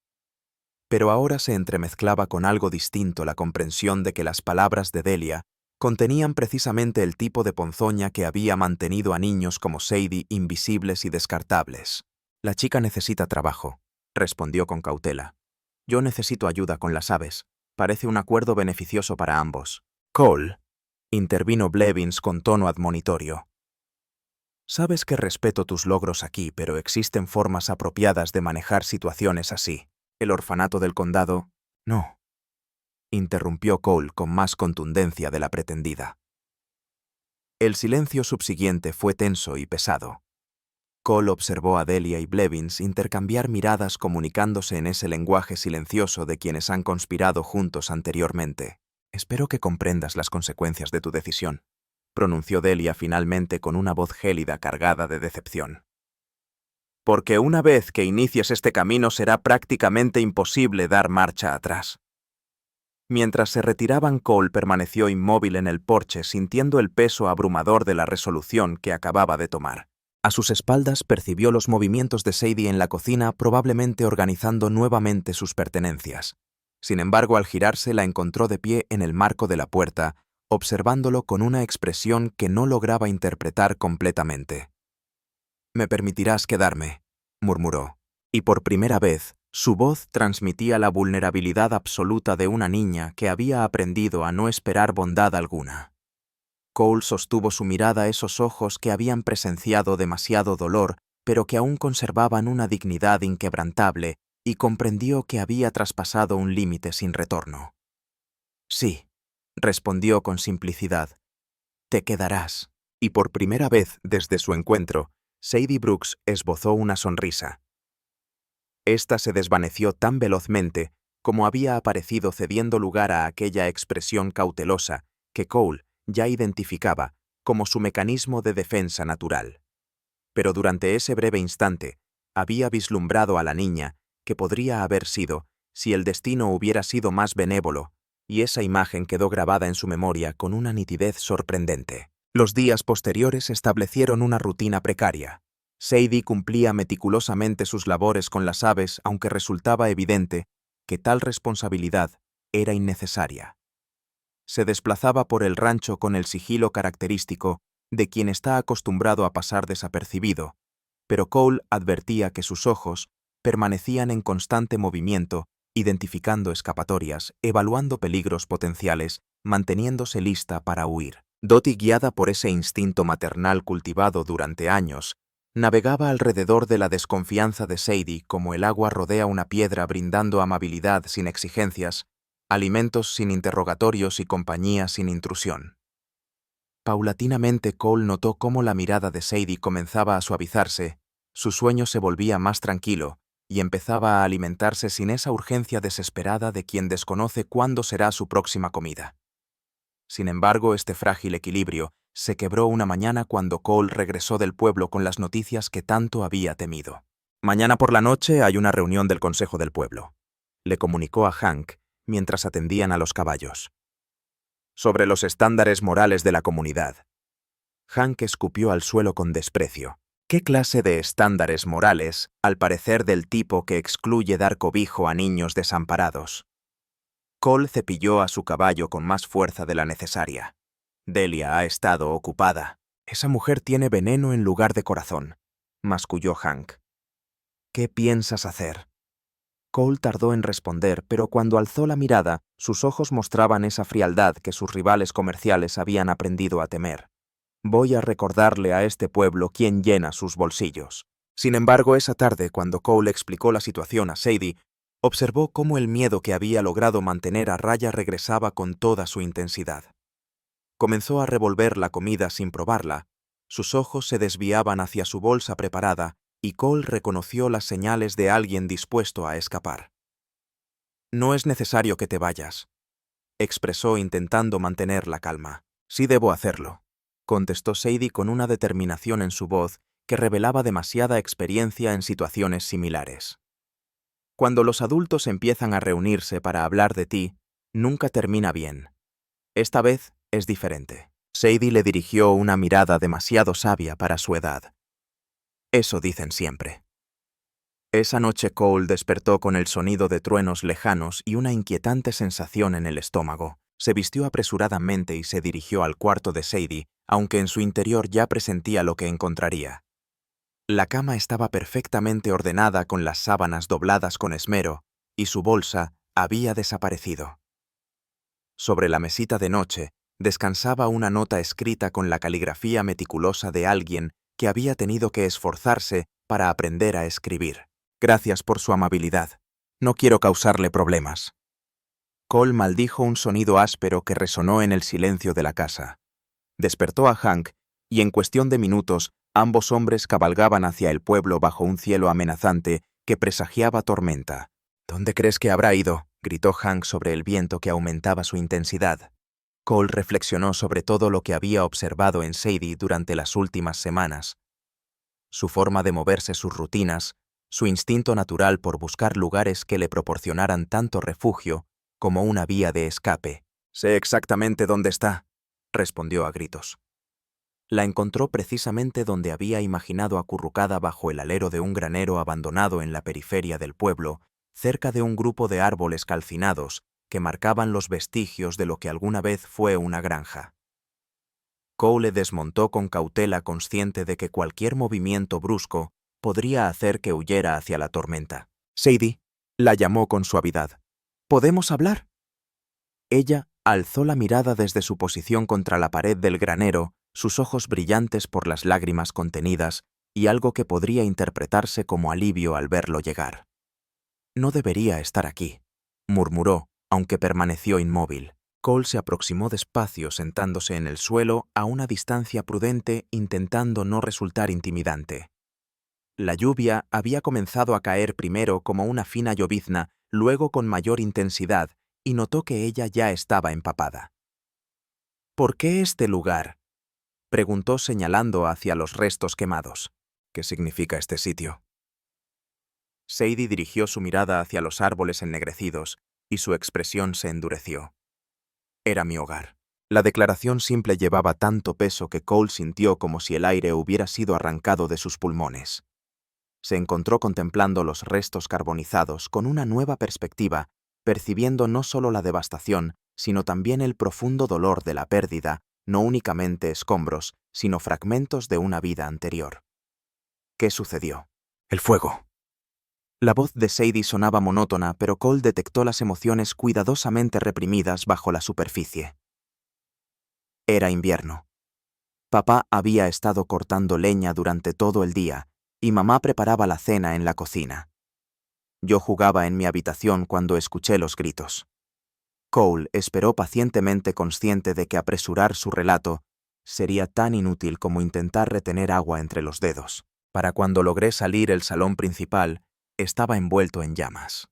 Pero ahora se entremezclaba con algo distinto la comprensión de que las palabras de Delia contenían precisamente el tipo de ponzoña que había mantenido a niños como Sadie invisibles y descartables. «La chica necesita trabajo», respondió con cautela. «Yo necesito ayuda con las aves. Parece un acuerdo beneficioso para ambos». «Cole», intervino Blevins con tono admonitorio. «Sabes que respeto tus logros aquí, pero existen formas apropiadas de manejar situaciones así. El orfanato del condado, no», interrumpió Cole con más contundencia de la pretendida. El silencio subsiguiente fue tenso y pesado. Cole observó a Delia y Blevins intercambiar miradas comunicándose en ese lenguaje silencioso de quienes han conspirado juntos anteriormente. «Espero que comprendas las consecuencias de tu decisión», pronunció Delia finalmente con una voz gélida cargada de decepción. «Porque una vez que inicies este camino será prácticamente imposible dar marcha atrás». Mientras se retiraban, Cole permaneció inmóvil en el porche sintiendo el peso abrumador de la resolución que acababa de tomar. A sus espaldas percibió los movimientos de Sadie en la cocina, probablemente organizando nuevamente sus pertenencias. Sin embargo, al girarse la encontró de pie en el marco de la puerta, observándolo con una expresión que no lograba interpretar completamente. «Me permitirás quedarme», murmuró, y por primera vez, su voz transmitía la vulnerabilidad absoluta de una niña que había aprendido a no esperar bondad alguna. Cole sostuvo su mirada a esos ojos que habían presenciado demasiado dolor, pero que aún conservaban una dignidad inquebrantable, y comprendió que había traspasado un límite sin retorno. «Sí», respondió con simplicidad, «te quedarás». Y por primera vez desde su encuentro, Sadie Brooks esbozó una sonrisa. Esta se desvaneció tan velozmente como había aparecido, cediendo lugar a aquella expresión cautelosa que Cole ya identificaba como su mecanismo de defensa natural. Pero durante ese breve instante había vislumbrado a la niña que podría haber sido si el destino hubiera sido más benévolo, y esa imagen quedó grabada en su memoria con una nitidez sorprendente. Los días posteriores establecieron una rutina precaria. Sadie cumplía meticulosamente sus labores con las aves, aunque resultaba evidente que tal responsabilidad era innecesaria. Se desplazaba por el rancho con el sigilo característico de quien está acostumbrado a pasar desapercibido, pero Cole advertía que sus ojos permanecían en constante movimiento, identificando escapatorias, evaluando peligros potenciales, manteniéndose lista para huir. Dottie, guiada por ese instinto maternal cultivado durante años, navegaba alrededor de la desconfianza de Sadie como el agua rodea una piedra, brindando amabilidad sin exigencias, alimentos sin interrogatorios y compañía sin intrusión. Paulatinamente Cole notó cómo la mirada de Sadie comenzaba a suavizarse, su sueño se volvía más tranquilo y empezaba a alimentarse sin esa urgencia desesperada de quien desconoce cuándo será su próxima comida. Sin embargo, este frágil equilibrio se quebró una mañana cuando Cole regresó del pueblo con las noticias que tanto había temido. Mañana por la noche hay una reunión del Consejo del Pueblo, le comunicó a Hank mientras atendían a los caballos. Sobre los estándares morales de la comunidad. Hank escupió al suelo con desprecio. ¿Qué clase de estándares morales, al parecer del tipo que excluye dar cobijo a niños desamparados? Cole cepilló a su caballo con más fuerza de la necesaria. Delia ha estado ocupada. Esa mujer tiene veneno en lugar de corazón, masculló Hank. ¿Qué piensas hacer? Cole tardó en responder, pero cuando alzó la mirada, sus ojos mostraban esa frialdad que sus rivales comerciales habían aprendido a temer. Voy a recordarle a este pueblo quién llena sus bolsillos. Sin embargo, esa tarde, cuando Cole explicó la situación a Sadie, observó cómo el miedo que había logrado mantener a raya regresaba con toda su intensidad. Comenzó a revolver la comida sin probarla. Sus ojos se desviaban hacia su bolsa preparada y Cole reconoció las señales de alguien dispuesto a escapar. No es necesario que te vayas, expresó intentando mantener la calma. Sí debo hacerlo, contestó Sadie con una determinación en su voz que revelaba demasiada experiencia en situaciones similares. Cuando los adultos empiezan a reunirse para hablar de ti, nunca termina bien. Esta vez es diferente. Sadie le dirigió una mirada demasiado sabia para su edad. Eso dicen siempre. Esa noche Cole despertó con el sonido de truenos lejanos y una inquietante sensación en el estómago. Se vistió apresuradamente y se dirigió al cuarto de Sadie, aunque en su interior ya presentía lo que encontraría. La cama estaba perfectamente ordenada con las sábanas dobladas con esmero, y su bolsa había desaparecido. Sobre la mesita de noche descansaba una nota escrita con la caligrafía meticulosa de alguien que había tenido que esforzarse para aprender a escribir. Gracias por su amabilidad. No quiero causarle problemas. Cole maldijo un sonido áspero que resonó en el silencio de la casa. Despertó a Hank, y en cuestión de minutos, ambos hombres cabalgaban hacia el pueblo bajo un cielo amenazante que presagiaba tormenta. ¿Dónde crees que habrá ido?, gritó Hank sobre el viento que aumentaba su intensidad. Cole reflexionó sobre todo lo que había observado en Sadie durante las últimas semanas. Su forma de moverse, sus rutinas, su instinto natural por buscar lugares que le proporcionaran tanto refugio como una vía de escape. «Sé exactamente dónde está», respondió a gritos. La encontró precisamente donde había imaginado, acurrucada bajo el alero de un granero abandonado en la periferia del pueblo, cerca de un grupo de árboles calcinados que marcaban los vestigios de lo que alguna vez fue una granja. Cole desmontó con cautela, consciente de que cualquier movimiento brusco podría hacer que huyera hacia la tormenta. «Sadie», la llamó con suavidad. «¿Podemos hablar?» Ella alzó la mirada desde su posición contra la pared del granero, sus ojos brillantes por las lágrimas contenidas y algo que podría interpretarse como alivio al verlo llegar. «No debería estar aquí», murmuró, aunque permaneció inmóvil. Cole se aproximó despacio, sentándose en el suelo a una distancia prudente, intentando no resultar intimidante. La lluvia había comenzado a caer primero como una fina llovizna, luego con mayor intensidad, y notó que ella ya estaba empapada. «¿Por qué este lugar?», preguntó señalando hacia los restos quemados. «¿Qué significa este sitio?». Sadie dirigió su mirada hacia los árboles ennegrecidos, y su expresión se endureció. «Era mi hogar». La declaración simple llevaba tanto peso que Cole sintió como si el aire hubiera sido arrancado de sus pulmones. Se encontró contemplando los restos carbonizados con una nueva perspectiva, percibiendo no solo la devastación, sino también el profundo dolor de la pérdida, no únicamente escombros, sino fragmentos de una vida anterior. ¿Qué sucedió? «El fuego». La voz de Sadie sonaba monótona, pero Cole detectó las emociones cuidadosamente reprimidas bajo la superficie. Era invierno. Papá había estado cortando leña durante todo el día, y mamá preparaba la cena en la cocina. Yo jugaba en mi habitación cuando escuché los gritos. Cole esperó pacientemente, consciente de que apresurar su relato sería tan inútil como intentar retener agua entre los dedos. Para cuando logré salir, el salón principal estaba envuelto en llamas.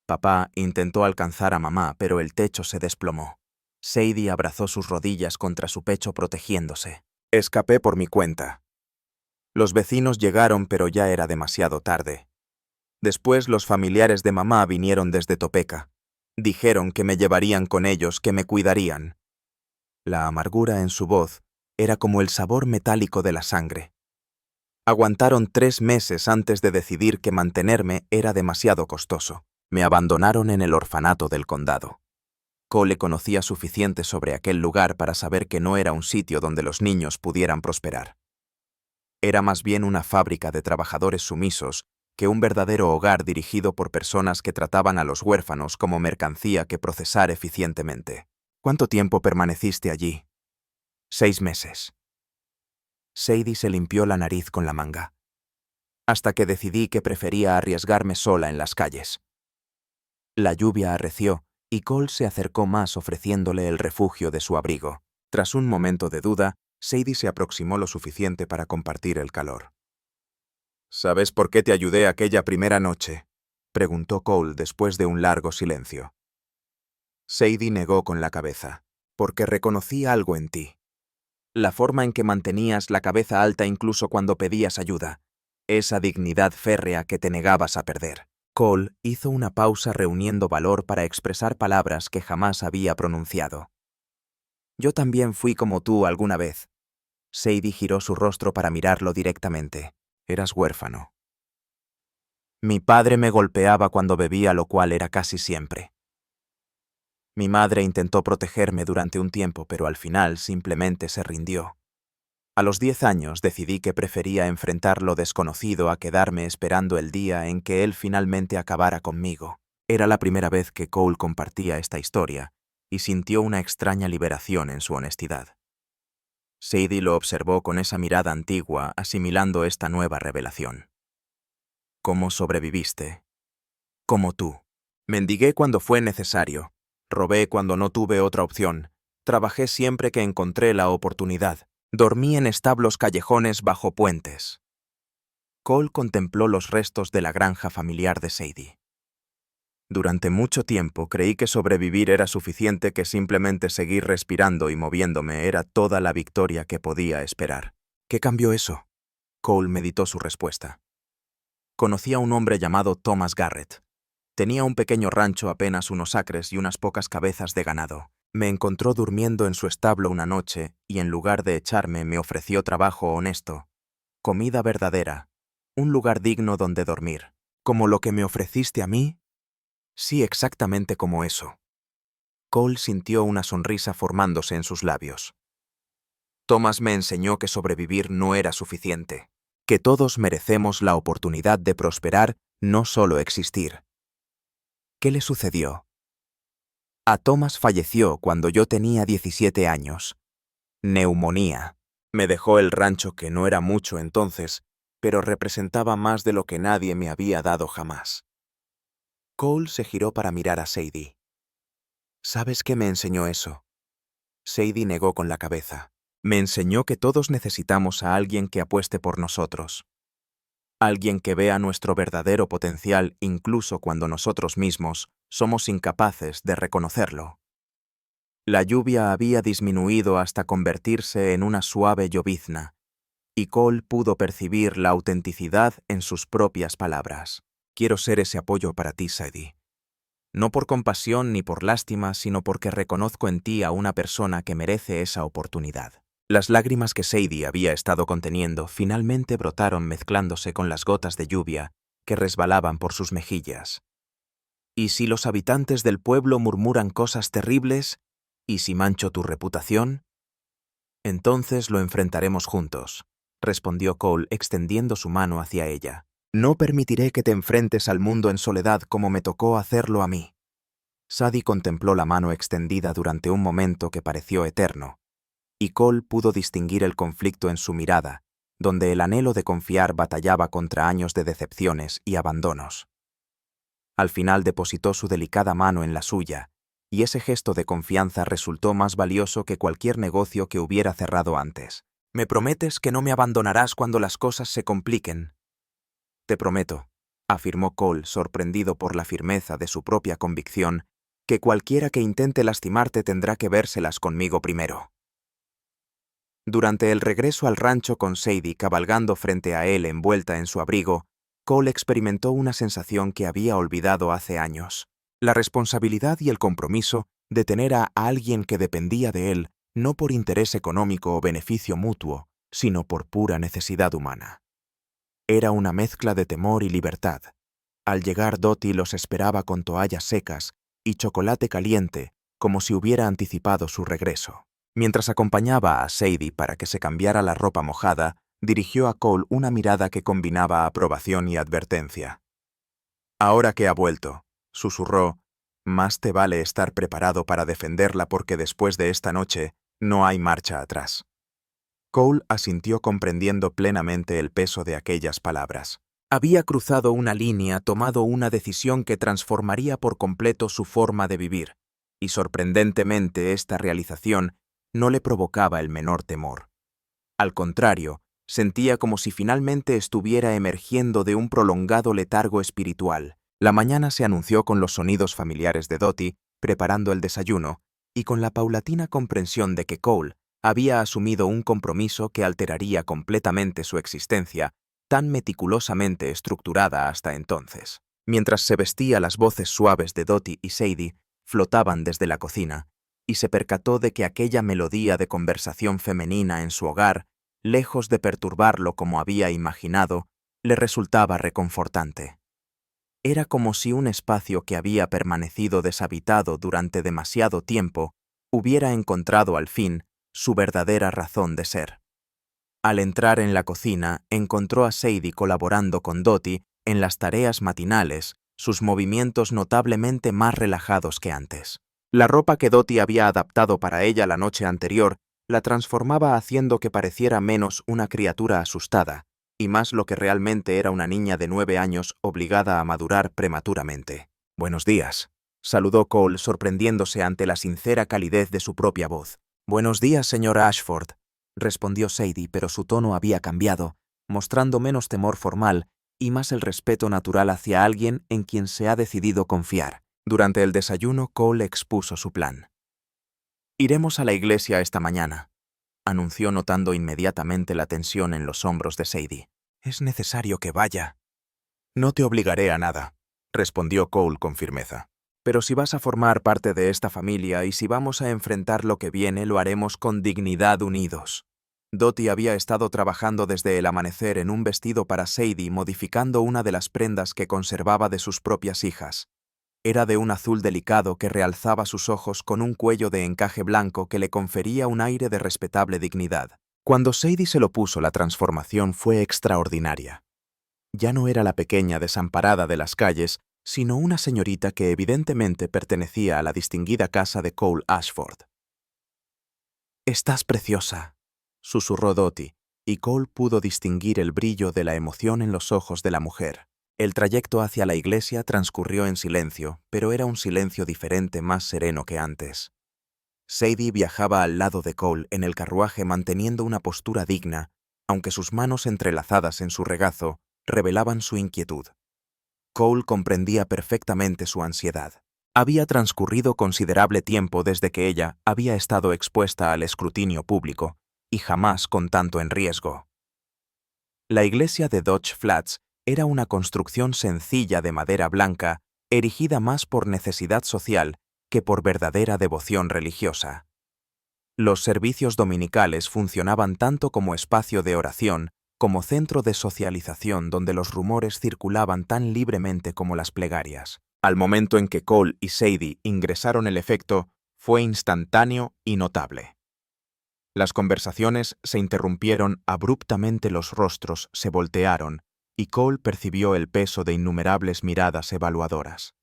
Papá intentó alcanzar a mamá, pero el techo se desplomó. Sadie abrazó sus rodillas contra su pecho, protegiéndose. «Escapé por mi cuenta». Los vecinos llegaron, pero ya era demasiado tarde. Después los familiares de mamá vinieron desde Topeka. Dijeron que me llevarían con ellos, que me cuidarían. La amargura en su voz era como el sabor metálico de la sangre. Aguantaron 3 meses antes de decidir que mantenerme era demasiado costoso. Me abandonaron en el orfanato del condado. Cole conocía suficiente sobre aquel lugar para saber que no era un sitio donde los niños pudieran prosperar. Era más bien una fábrica de trabajadores sumisos que un verdadero hogar dirigido por personas que trataban a los huérfanos como mercancía que procesar eficientemente. ¿Cuánto tiempo permaneciste allí? 6 meses. Sadie se limpió la nariz con la manga. Hasta que decidí que prefería arriesgarme sola en las calles. La lluvia arreció y Cole se acercó más ofreciéndole el refugio de su abrigo. Tras un momento de duda, Sadie se aproximó lo suficiente para compartir el calor. ¿Sabes por qué te ayudé aquella primera noche?, preguntó Cole después de un largo silencio. Sadie negó con la cabeza. Porque reconocí algo en ti. La forma en que mantenías la cabeza alta incluso cuando pedías ayuda. Esa dignidad férrea que te negabas a perder. Cole hizo una pausa reuniendo valor para expresar palabras que jamás había pronunciado. Yo también fui como tú alguna vez. Sadie giró su rostro para mirarlo directamente. Eras huérfano. Mi padre me golpeaba cuando bebía, lo cual era casi siempre. Mi madre intentó protegerme durante un tiempo, pero al final simplemente se rindió. A los 10 años decidí que prefería enfrentar lo desconocido a quedarme esperando el día en que él finalmente acabara conmigo. Era la primera vez que Cole compartía esta historia, y sintió una extraña liberación en su honestidad. Sadie lo observó con esa mirada antigua, asimilando esta nueva revelación. ¿Cómo sobreviviste? Como tú. Mendigué cuando fue necesario. Robé cuando no tuve otra opción. Trabajé siempre que encontré la oportunidad. Dormí en establos callejones bajo puentes. Cole contempló los restos de la granja familiar de Sadie. Durante mucho tiempo creí que sobrevivir era suficiente, que simplemente seguir respirando y moviéndome era toda la victoria que podía esperar. ¿Qué cambió eso? Cole meditó su respuesta. Conocí a un hombre llamado Thomas Garrett. Tenía un pequeño rancho, apenas unos acres y unas pocas cabezas de ganado. Me encontró durmiendo en su establo una noche y en lugar de echarme me ofreció trabajo honesto, comida verdadera, un lugar digno donde dormir. ¿Como lo que me ofreciste a mí? Sí, exactamente como eso. Cole sintió una sonrisa formándose en sus labios. Thomas me enseñó que sobrevivir no era suficiente, que todos merecemos la oportunidad de prosperar, no solo existir. ¿Qué le sucedió? A Thomas falleció cuando yo tenía 17 años. Neumonía. Me dejó el rancho, que no era mucho entonces, pero representaba más de lo que nadie me había dado jamás. Cole se giró para mirar a Sadie. ¿Sabes qué me enseñó eso? Sadie negó con la cabeza. Me enseñó que todos necesitamos a alguien que apueste por nosotros. Alguien que vea nuestro verdadero potencial incluso cuando nosotros mismos somos incapaces de reconocerlo. La lluvia había disminuido hasta convertirse en una suave llovizna, y Cole pudo percibir la autenticidad en sus propias palabras. Quiero ser ese apoyo para ti, Sadie. No por compasión ni por lástima, sino porque reconozco en ti a una persona que merece esa oportunidad. Las lágrimas que Sadie había estado conteniendo finalmente brotaron mezclándose con las gotas de lluvia que resbalaban por sus mejillas. ¿Y si los habitantes del pueblo murmuran cosas terribles? ¿Y si mancho tu reputación? Entonces lo enfrentaremos juntos, respondió Cole extendiendo su mano hacia ella. No permitiré que te enfrentes al mundo en soledad como me tocó hacerlo a mí. Sadie contempló la mano extendida durante un momento que pareció eterno, y Cole pudo distinguir el conflicto en su mirada, donde el anhelo de confiar batallaba contra años de decepciones y abandonos. Al final depositó su delicada mano en la suya, y ese gesto de confianza resultó más valioso que cualquier negocio que hubiera cerrado antes. ¿Me prometes que no me abandonarás cuando las cosas se compliquen? Te prometo, afirmó Cole, sorprendido por la firmeza de su propia convicción, que cualquiera que intente lastimarte tendrá que vérselas conmigo primero. Durante el regreso al rancho con Sadie cabalgando frente a él envuelta en su abrigo, Cole experimentó una sensación que había olvidado hace años. La responsabilidad y el compromiso de tener a alguien que dependía de él, no por interés económico o beneficio mutuo, sino por pura necesidad humana. Era una mezcla de temor y libertad. Al llegar, Dottie los esperaba con toallas secas y chocolate caliente, como si hubiera anticipado su regreso. Mientras acompañaba a Sadie para que se cambiara la ropa mojada, dirigió a Cole una mirada que combinaba aprobación y advertencia. «Ahora que ha vuelto», susurró, «más te vale estar preparado para defenderla porque después de esta noche no hay marcha atrás». Cole asintió comprendiendo plenamente el peso de aquellas palabras. Había cruzado una línea, tomado una decisión que transformaría por completo su forma de vivir, y sorprendentemente esta realización no le provocaba el menor temor. Al contrario, sentía como si finalmente estuviera emergiendo de un prolongado letargo espiritual. La mañana se anunció con los sonidos familiares de Dottie preparando el desayuno y con la paulatina comprensión de que Cole había asumido un compromiso que alteraría completamente su existencia, tan meticulosamente estructurada hasta entonces. Mientras se vestía, las voces suaves de Dottie y Sadie flotaban desde la cocina, y se percató de que aquella melodía de conversación femenina en su hogar, lejos de perturbarlo como había imaginado, le resultaba reconfortante. Era como si un espacio que había permanecido deshabitado durante demasiado tiempo hubiera encontrado al fin su verdadera razón de ser. Al entrar en la cocina, encontró a Sadie colaborando con Dottie en las tareas matinales, sus movimientos notablemente más relajados que antes. La ropa que Dottie había adaptado para ella la noche anterior la transformaba haciendo que pareciera menos una criatura asustada, y más lo que realmente era una niña de 9 años obligada a madurar prematuramente. «Buenos días», saludó Cole sorprendiéndose ante la sincera calidez de su propia voz. «Buenos días, señora Ashford», respondió Sadie, pero su tono había cambiado, mostrando menos temor formal y más el respeto natural hacia alguien en quien se ha decidido confiar. Durante el desayuno, Cole expuso su plan. «Iremos a la iglesia esta mañana», anunció notando inmediatamente la tensión en los hombros de Sadie. «Es necesario que vaya». «No te obligaré a nada», respondió Cole con firmeza. «Pero si vas a formar parte de esta familia y si vamos a enfrentar lo que viene, lo haremos con dignidad unidos». Dottie había estado trabajando desde el amanecer en un vestido para Sadie, modificando una de las prendas que conservaba de sus propias hijas. Era de un azul delicado que realzaba sus ojos con un cuello de encaje blanco que le confería un aire de respetable dignidad. Cuando Sadie se lo puso, la transformación fue extraordinaria. Ya no era la pequeña desamparada de las calles, sino una señorita que evidentemente pertenecía a la distinguida casa de Cole Ashford. «Estás preciosa», susurró Dottie, y Cole pudo distinguir el brillo de la emoción en los ojos de la mujer. El trayecto hacia la iglesia transcurrió en silencio, pero era un silencio diferente, más sereno que antes. Sadie viajaba al lado de Cole en el carruaje manteniendo una postura digna, aunque sus manos entrelazadas en su regazo revelaban su inquietud. Cole comprendía perfectamente su ansiedad. Había transcurrido considerable tiempo desde que ella había estado expuesta al escrutinio público, y jamás con tanto en riesgo. La iglesia de Dodge Flats era una construcción sencilla de madera blanca, erigida más por necesidad social que por verdadera devoción religiosa. Los servicios dominicales funcionaban tanto como espacio de oración como centro de socialización donde los rumores circulaban tan libremente como las plegarias. Al momento en que Cole y Sadie ingresaron, el efecto fue instantáneo y notable. Las conversaciones se interrumpieron abruptamente, los rostros se voltearon y Cole percibió el peso de innumerables miradas evaluadoras.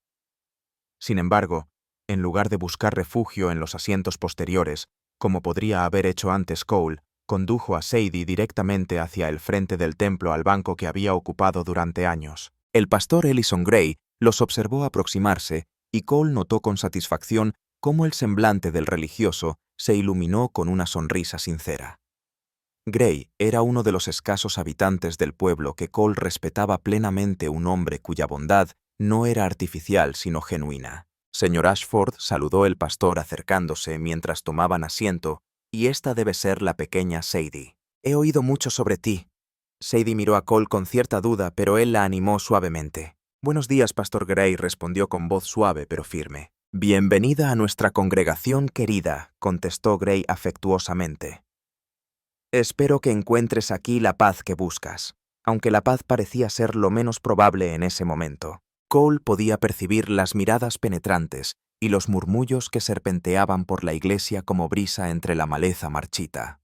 Sin embargo, en lugar de buscar refugio en los asientos posteriores, como podría haber hecho antes Cole, condujo a Sadie directamente hacia el frente del templo al banco que había ocupado durante años. El pastor Ellison Gray los observó aproximarse y Cole notó con satisfacción cómo el semblante del religioso se iluminó con una sonrisa sincera. Gray era uno de los escasos habitantes del pueblo que Cole respetaba plenamente, un hombre cuya bondad no era artificial sino genuina. «Señor Ashford», saludó el pastor acercándose mientras tomaban asiento, Y esta debe ser la pequeña Sadie. He oído mucho sobre ti. Sadie miró a Cole con cierta duda, pero él la animó suavemente. Buenos días, Pastor Gray, respondió con voz suave pero firme. Bienvenida a nuestra congregación querida, contestó Gray afectuosamente. Espero que encuentres aquí la paz que buscas, aunque la paz parecía ser lo menos probable en ese momento. Cole podía percibir las miradas penetrantes y los murmullos que serpenteaban por la iglesia como brisa entre la maleza marchita.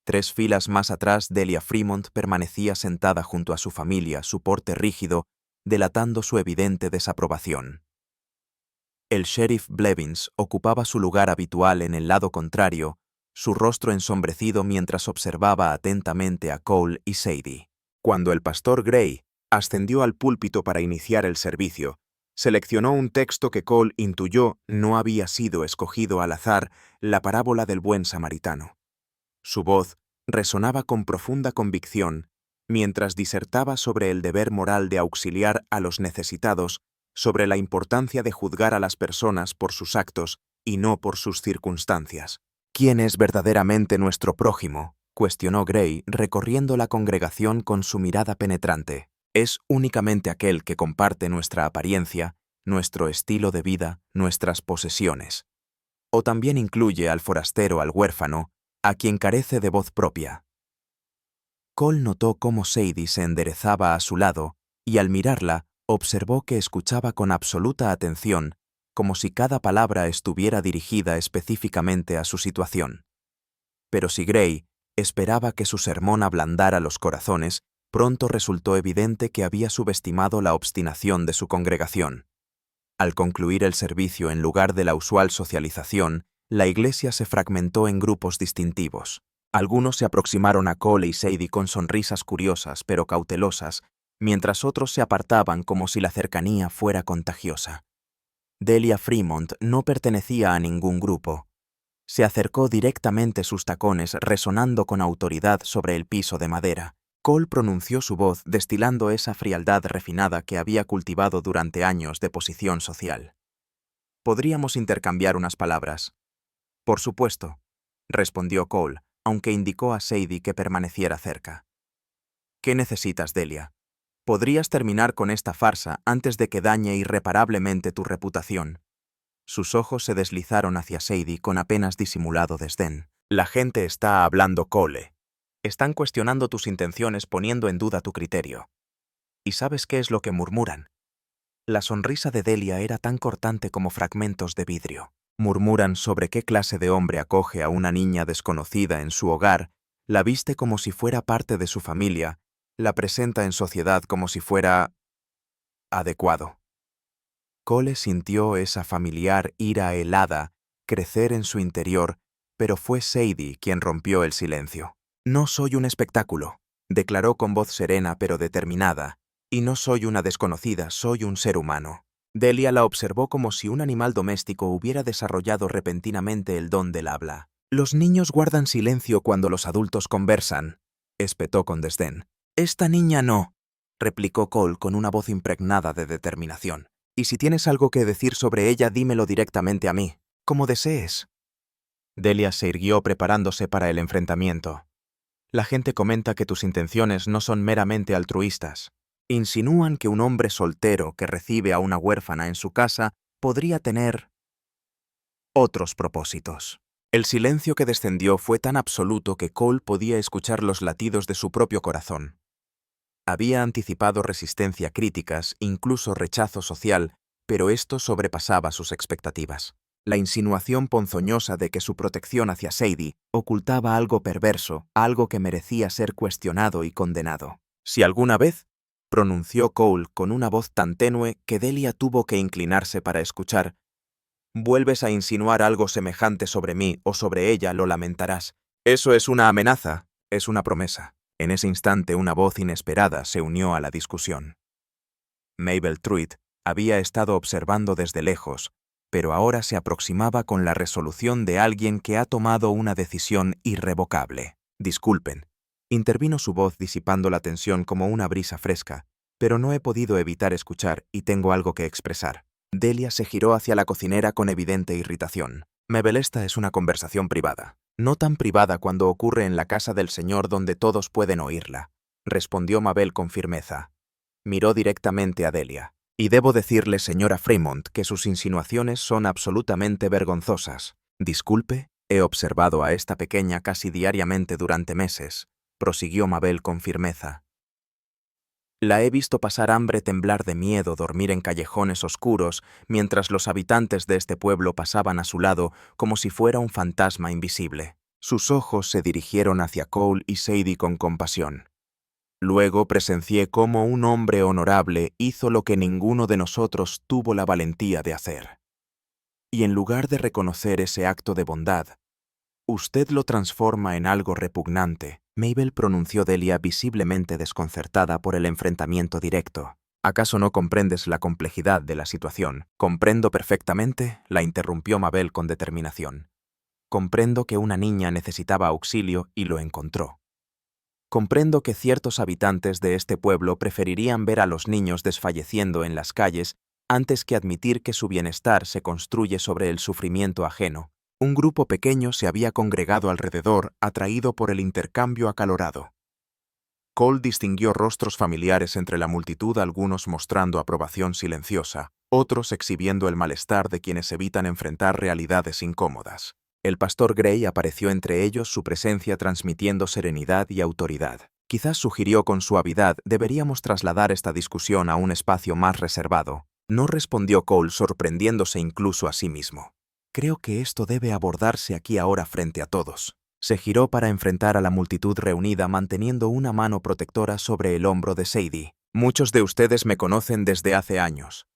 3 filas más atrás, Delia Fremont permanecía sentada junto a su familia, su porte rígido, delatando su evidente desaprobación. El sheriff Blevins ocupaba su lugar habitual en el lado contrario, su rostro ensombrecido mientras observaba atentamente a Cole y Sadie. Cuando el pastor Gray ascendió al púlpito para iniciar el servicio, seleccionó un texto que Cole intuyó no había sido escogido al azar, la parábola del buen samaritano. Su voz resonaba con profunda convicción, mientras disertaba sobre el deber moral de auxiliar a los necesitados, sobre la importancia de juzgar a las personas por sus actos y no por sus circunstancias. ¿Quién es verdaderamente nuestro prójimo?, cuestionó Gray, recorriendo la congregación con su mirada penetrante. ¿Es únicamente aquel que comparte nuestra apariencia, nuestro estilo de vida, nuestras posesiones? ¿O también incluye al forastero, al huérfano, a quien carece de voz propia? Cole notó cómo Sadie se enderezaba a su lado y al mirarla observó que escuchaba con absoluta atención, como si cada palabra estuviera dirigida específicamente a su situación. Pero si Gray esperaba que su sermón ablandara los corazones, pronto resultó evidente que había subestimado la obstinación de su congregación. Al concluir el servicio en lugar de la usual socialización, la iglesia se fragmentó en grupos distintivos. Algunos se aproximaron a Cole y Sadie con sonrisas curiosas pero cautelosas, mientras otros se apartaban como si la cercanía fuera contagiosa. Delia Fremont no pertenecía a ningún grupo. Se acercó directamente sus tacones resonando con autoridad sobre el piso de madera. Cole pronunció su voz destilando esa frialdad refinada que había cultivado durante años de posición social. «¿Podríamos intercambiar unas palabras?» «Por supuesto», respondió Cole, aunque indicó a Sadie que permaneciera cerca. «¿Qué necesitas, Delia? Podrías terminar con esta farsa antes de que dañe irreparablemente tu reputación». Sus ojos se deslizaron hacia Sadie con apenas disimulado desdén. «La gente está hablando, Cole. Están cuestionando tus intenciones poniendo en duda tu criterio. ¿Y sabes qué es lo que murmuran?» La sonrisa de Delia era tan cortante como fragmentos de vidrio. Murmuran sobre qué clase de hombre acoge a una niña desconocida en su hogar, la viste como si fuera parte de su familia, la presenta en sociedad como si fuera adecuado. Cole sintió esa familiar ira helada crecer en su interior, pero fue Sadie quien rompió el silencio. «No soy un espectáculo», declaró con voz serena pero determinada, «y no soy una desconocida, soy un ser humano». Delia la observó como si un animal doméstico hubiera desarrollado repentinamente el don del habla. «Los niños guardan silencio cuando los adultos conversan», espetó con desdén. «Esta niña no», replicó Cole con una voz impregnada de determinación. «Y si tienes algo que decir sobre ella, dímelo directamente a mí, como desees». Delia se irguió preparándose para el enfrentamiento. «La gente comenta que tus intenciones no son meramente altruistas. Insinúan que un hombre soltero que recibe a una huérfana en su casa podría tener otros propósitos». El silencio que descendió fue tan absoluto que Cole podía escuchar los latidos de su propio corazón. Había anticipado resistencia críticas, incluso rechazo social, pero esto sobrepasaba sus expectativas. La insinuación ponzoñosa de que su protección hacia Sadie ocultaba algo perverso, algo que merecía ser cuestionado y condenado. «Si alguna vez», pronunció Cole con una voz tan tenue que Delia tuvo que inclinarse para escuchar, «vuelves a insinuar algo semejante sobre mí o sobre ella, lo lamentarás. Eso es una amenaza, es una promesa». En ese instante una voz inesperada se unió a la discusión. Mabel Truitt había estado observando desde lejos, pero ahora se aproximaba con la resolución de alguien que ha tomado una decisión irrevocable. «Disculpen», intervino su voz disipando la tensión como una brisa fresca, «pero no he podido evitar escuchar y tengo algo que expresar». Delia se giró hacia la cocinera con evidente irritación. Mabel, esta es una conversación privada. No tan privada cuando ocurre en la casa del señor donde todos pueden oírla, respondió Mabel con firmeza. Miró directamente a Delia. Y debo decirle, señora Fremont, que sus insinuaciones son absolutamente vergonzosas. Disculpe, he observado a esta pequeña casi diariamente durante meses, prosiguió Mabel con firmeza. La he visto pasar hambre, temblar de miedo, dormir en callejones oscuros, mientras los habitantes de este pueblo pasaban a su lado como si fuera un fantasma invisible. Sus ojos se dirigieron hacia Cole y Sadie con compasión. Luego presencié cómo un hombre honorable hizo lo que ninguno de nosotros tuvo la valentía de hacer. Y en lugar de reconocer ese acto de bondad, usted lo transforma en algo repugnante. Mabel, pronunció Delia, visiblemente desconcertada por el enfrentamiento directo. ¿Acaso no comprendes la complejidad de la situación? Comprendo perfectamente, la interrumpió Mabel con determinación. Comprendo que una niña necesitaba auxilio y lo encontró. Comprendo que ciertos habitantes de este pueblo preferirían ver a los niños desfalleciendo en las calles antes que admitir que su bienestar se construye sobre el sufrimiento ajeno. Un grupo pequeño se había congregado alrededor, atraído por el intercambio acalorado. Cole distinguió rostros familiares entre la multitud, algunos mostrando aprobación silenciosa, otros exhibiendo el malestar de quienes evitan enfrentar realidades incómodas. El pastor Gray apareció entre ellos, su presencia transmitiendo serenidad y autoridad. Quizás sugirió con suavidad: deberíamos trasladar esta discusión a un espacio más reservado. No, respondió Cole, sorprendiéndose incluso a sí mismo. Creo que esto debe abordarse aquí ahora frente a todos. Se giró para enfrentar a la multitud reunida, manteniendo una mano protectora sobre el hombro de Sadie. Muchos de ustedes me conocen desde hace años.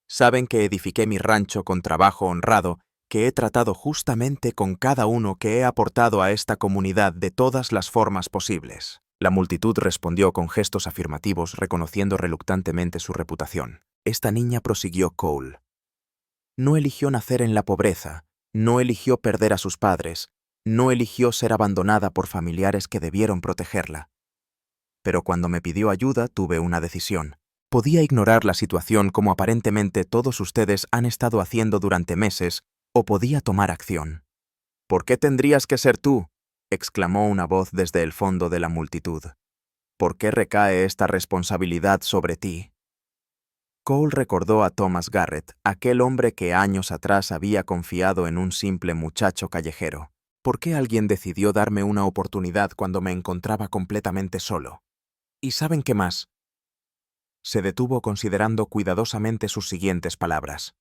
Saben que edifiqué mi rancho con trabajo honrado, que he tratado justamente con cada uno, que he aportado a esta comunidad de todas las formas posibles. La multitud respondió con gestos afirmativos, reconociendo reluctantemente su reputación. Esta niña, prosiguió Cole, no eligió nacer en la pobreza, no eligió perder a sus padres, no eligió ser abandonada por familiares que debieron protegerla. Pero cuando me pidió ayuda, tuve una decisión. Podía ignorar la situación, como aparentemente todos ustedes han estado haciendo durante meses, o podía tomar acción. ¿Por qué tendrías que ser tú?, exclamó una voz desde el fondo de la multitud. ¿Por qué recae esta responsabilidad sobre ti? Cole recordó a Thomas Garrett, aquel hombre que años atrás había confiado en un simple muchacho callejero. ¿Por qué alguien decidió darme una oportunidad cuando me encontraba completamente solo? ¿Y saben qué más? Se detuvo considerando cuidadosamente sus siguientes palabras.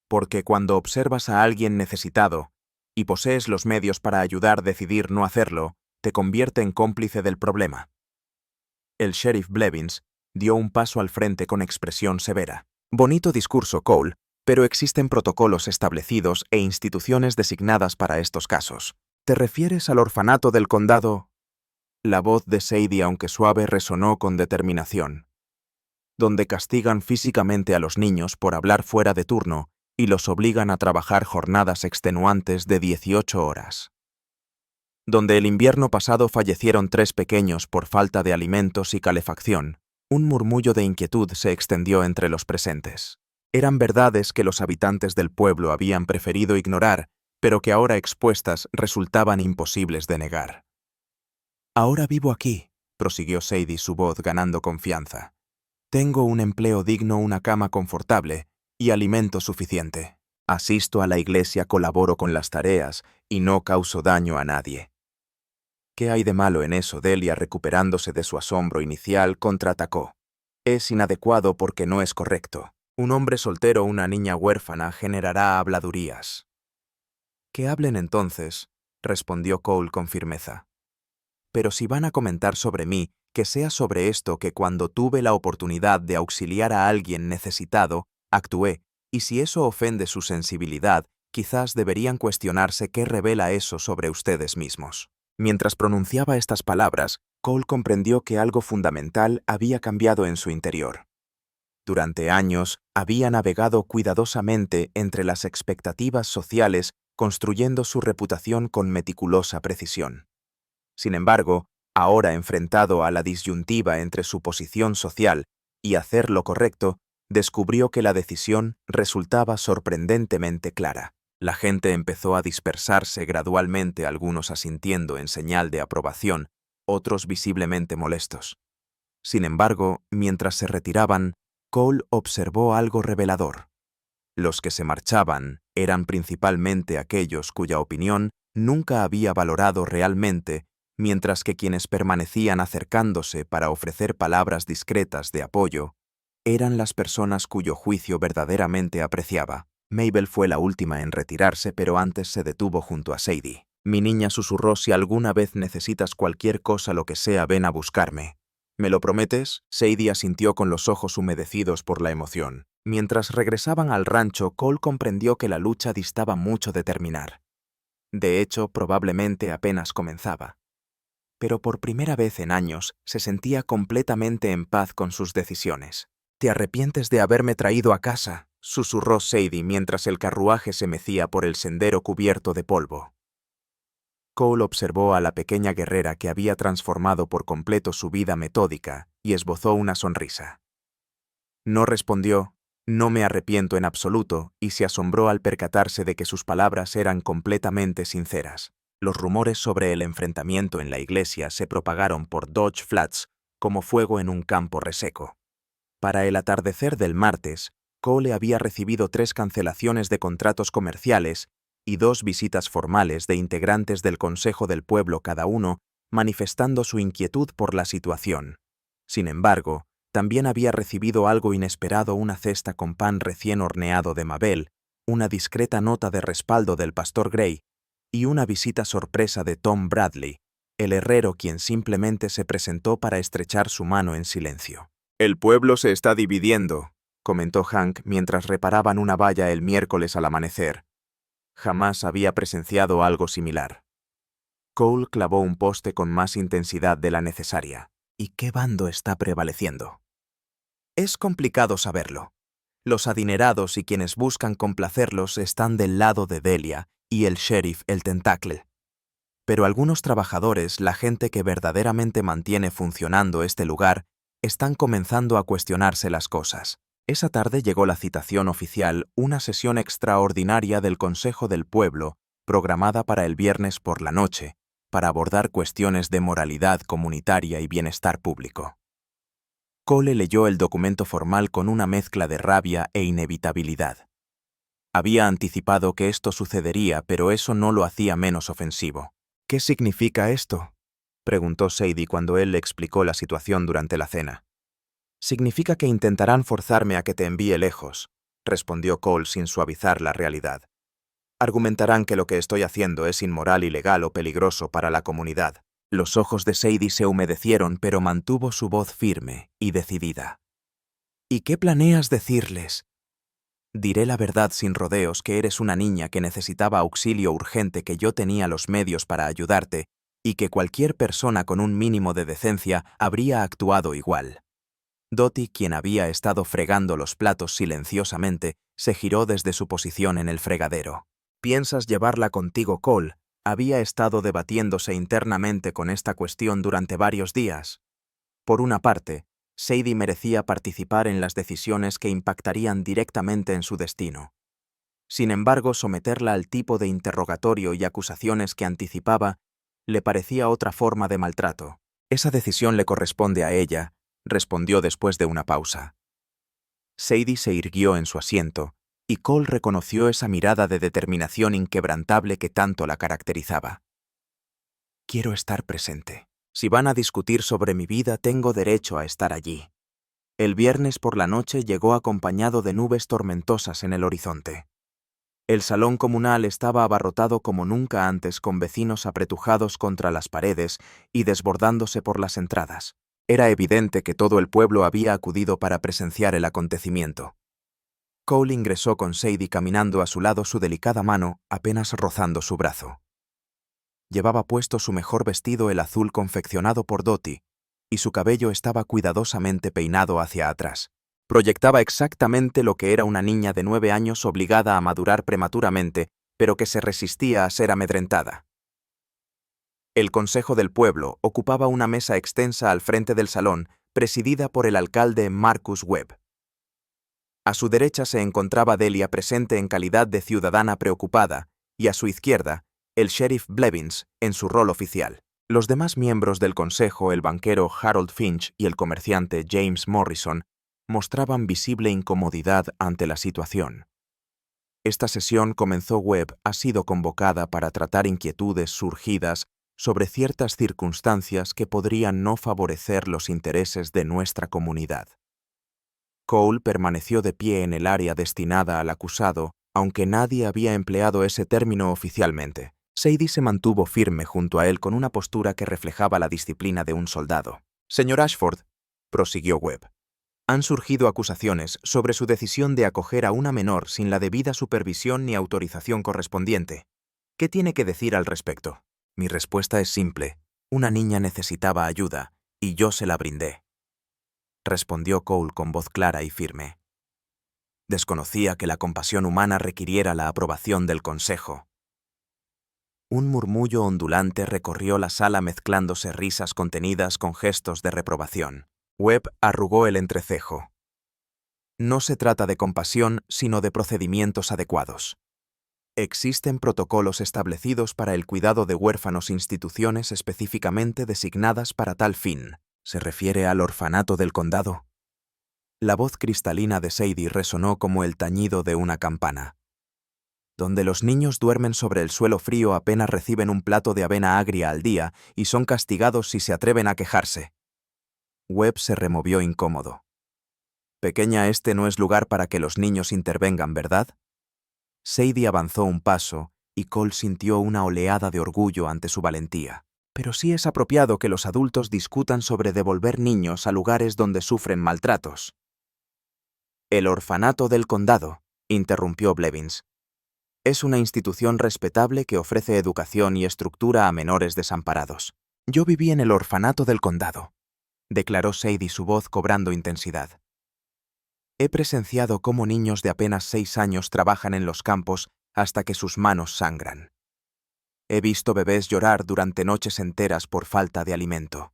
Porque cuando observas a alguien necesitado y posees los medios para ayudar, decidir no hacerlo te convierte en cómplice del problema. El sheriff Blevins dio un paso al frente con expresión severa. Bonito discurso, Cole, pero existen protocolos establecidos e instituciones designadas para estos casos. ¿Te refieres al orfanato del condado? La voz de Sadie, aunque suave, resonó con determinación. Donde castigan físicamente a los niños por hablar fuera de turno y los obligan a trabajar jornadas extenuantes de 18 horas. Donde el invierno pasado fallecieron 3 pequeños por falta de alimentos y calefacción. Un murmullo de inquietud se extendió entre los presentes. Eran verdades que los habitantes del pueblo habían preferido ignorar, pero que ahora expuestas resultaban imposibles de negar. Ahora vivo aquí, prosiguió Sadie, su voz ganando confianza. Tengo un empleo digno, una cama confortable y alimento suficiente. Asisto a la iglesia, colaboro con las tareas y no causo daño a nadie. ¿Qué hay de malo en eso? Delia, recuperándose de su asombro inicial, contraatacó. Es inadecuado porque no es correcto. Un hombre soltero o una niña huérfana generará habladurías. Que hablen entonces, respondió Cole con firmeza. Pero si van a comentar sobre mí, que sea sobre esto, que cuando tuve la oportunidad de auxiliar a alguien necesitado, actué, y si eso ofende su sensibilidad, quizás deberían cuestionarse qué revela eso sobre ustedes mismos. Mientras pronunciaba estas palabras, Cole comprendió que algo fundamental había cambiado en su interior. Durante años, había navegado cuidadosamente entre las expectativas sociales, construyendo su reputación con meticulosa precisión. Sin embargo, ahora enfrentado a la disyuntiva entre su posición social y hacer lo correcto, descubrió que la decisión resultaba sorprendentemente clara. La gente empezó a dispersarse gradualmente, algunos asintiendo en señal de aprobación, otros visiblemente molestos. Sin embargo, mientras se retiraban, Cole observó algo revelador. Los que se marchaban eran principalmente aquellos cuya opinión nunca había valorado realmente, mientras que quienes permanecían acercándose para ofrecer palabras discretas de apoyo eran las personas cuyo juicio verdaderamente apreciaba. Mabel fue la última en retirarse, pero antes se detuvo junto a Sadie. Mi niña, susurró, si alguna vez necesitas cualquier cosa, lo que sea, ven a buscarme. ¿Me lo prometes? Sadie asintió con los ojos humedecidos por la emoción. Mientras regresaban al rancho, Cole comprendió que la lucha distaba mucho de terminar. De hecho, probablemente apenas comenzaba. Pero por primera vez en años se sentía completamente en paz con sus decisiones. «¿Te arrepientes de haberme traído a casa?», susurró Sadie mientras el carruaje se mecía por el sendero cubierto de polvo. Cole observó a la pequeña guerrera que había transformado por completo su vida metódica y esbozó una sonrisa. No respondió, «No me arrepiento en absoluto», y se asombró al percatarse de que sus palabras eran completamente sinceras. Los rumores sobre el enfrentamiento en la iglesia se propagaron por Dodge Flats como fuego en un campo reseco. Para el atardecer del martes, Cole había recibido 3 cancelaciones de contratos comerciales y 2 visitas formales de integrantes del Consejo del Pueblo, cada uno manifestando su inquietud por la situación. Sin embargo, también había recibido algo inesperado: una cesta con pan recién horneado de Mabel, una discreta nota de respaldo del pastor Gray y una visita sorpresa de Tom Bradley, el herrero, quien simplemente se presentó para estrechar su mano en silencio. «El pueblo se está dividiendo», comentó Hank mientras reparaban una valla el miércoles al amanecer. Jamás había presenciado algo similar. Cole clavó un poste con más intensidad de la necesaria. ¿Y qué bando está prevaleciendo? Es complicado saberlo. Los adinerados y quienes buscan complacerlos están del lado de Delia y el sheriff, el Tentacle. Pero algunos trabajadores, la gente que verdaderamente mantiene funcionando este lugar, están comenzando a cuestionarse las cosas. Esa tarde llegó la citación oficial, una sesión extraordinaria del Consejo del Pueblo, programada para el viernes por la noche, para abordar cuestiones de moralidad comunitaria y bienestar público. Cole leyó el documento formal con una mezcla de rabia e inevitabilidad. Había anticipado que esto sucedería, pero eso no lo hacía menos ofensivo. «¿Qué significa esto?», preguntó Sadie cuando él le explicó la situación durante la cena. «Significa que intentarán forzarme a que te envíe lejos», respondió Cole sin suavizar la realidad. «Argumentarán que lo que estoy haciendo es inmoral, ilegal o peligroso para la comunidad». Los ojos de Sadie se humedecieron, pero mantuvo su voz firme y decidida. «¿Y qué planeas decirles?» «Diré la verdad sin rodeos, que eres una niña que necesitaba auxilio urgente, que yo tenía los medios para ayudarte y que cualquier persona con un mínimo de decencia habría actuado igual». Dottie, quien había estado fregando los platos silenciosamente, se giró desde su posición en el fregadero. «¿Piensas llevarla contigo, Cole?», había estado debatiéndose internamente con esta cuestión durante varios días. Por una parte, Sadie merecía participar en las decisiones que impactarían directamente en su destino. Sin embargo, someterla al tipo de interrogatorio y acusaciones que anticipaba le parecía otra forma de maltrato. «Esa decisión le corresponde a ella», respondió después de una pausa. Sadie se irguió en su asiento, y Cole reconoció esa mirada de determinación inquebrantable que tanto la caracterizaba. «Quiero estar presente. Si van a discutir sobre mi vida, tengo derecho a estar allí». El viernes por la noche llegó acompañado de nubes tormentosas en el horizonte. El salón comunal estaba abarrotado como nunca antes, con vecinos apretujados contra las paredes y desbordándose por las entradas. Era evidente que todo el pueblo había acudido para presenciar el acontecimiento. Cole ingresó con Sadie caminando a su lado, su delicada mano apenas rozando su brazo. Llevaba puesto su mejor vestido, el azul confeccionado por Dottie, y su cabello estaba cuidadosamente peinado hacia atrás. Proyectaba exactamente lo que era una niña de 9 años obligada a madurar prematuramente, pero que se resistía a ser amedrentada. El Consejo del Pueblo ocupaba una mesa extensa al frente del salón, presidida por el alcalde Marcus Webb. A su derecha se encontraba Delia presente en calidad de ciudadana preocupada, y a su izquierda, el sheriff Blevins, en su rol oficial. Los demás miembros del consejo, el banquero Harold Finch y el comerciante James Morrison, mostraban visible incomodidad ante la situación. Esta sesión, comenzó Webb, ha sido convocada para tratar inquietudes surgidas sobre ciertas circunstancias que podrían no favorecer los intereses de nuestra comunidad. Cole permaneció de pie en el área destinada al acusado, aunque nadie había empleado ese término oficialmente. Sadie se mantuvo firme junto a él con una postura que reflejaba la disciplina de un soldado. «Señor Ashford», prosiguió Webb, «han surgido acusaciones sobre su decisión de acoger a una menor sin la debida supervisión ni autorización correspondiente. ¿Qué tiene que decir al respecto?» Mi respuesta es simple. Una niña necesitaba ayuda, y yo se la brindé, respondió Cole con voz clara y firme. Desconocía que la compasión humana requiriera la aprobación del consejo. Un murmullo ondulante recorrió la sala mezclándose risas contenidas con gestos de reprobación. Webb arrugó el entrecejo. No se trata de compasión, sino de procedimientos adecuados. Existen protocolos establecidos para el cuidado de huérfanos, instituciones específicamente designadas para tal fin. ¿Se refiere al orfanato del condado? La voz cristalina de Sadie resonó como el tañido de una campana. Donde los niños duermen sobre el suelo frío apenas reciben un plato de avena agria al día y son castigados si se atreven a quejarse. Webb se removió incómodo. Pequeña, este no es lugar para que los niños intervengan, ¿verdad? Sadie avanzó un paso y Cole sintió una oleada de orgullo ante su valentía. Pero sí es apropiado que los adultos discutan sobre devolver niños a lugares donde sufren maltratos. El orfanato del condado, interrumpió Blevins. Es una institución respetable que ofrece educación y estructura a menores desamparados. Yo viví en el orfanato del condado, declaró Sadie, su voz cobrando intensidad. He presenciado cómo niños de apenas 6 años trabajan en los campos hasta que sus manos sangran. He visto bebés llorar durante noches enteras por falta de alimento.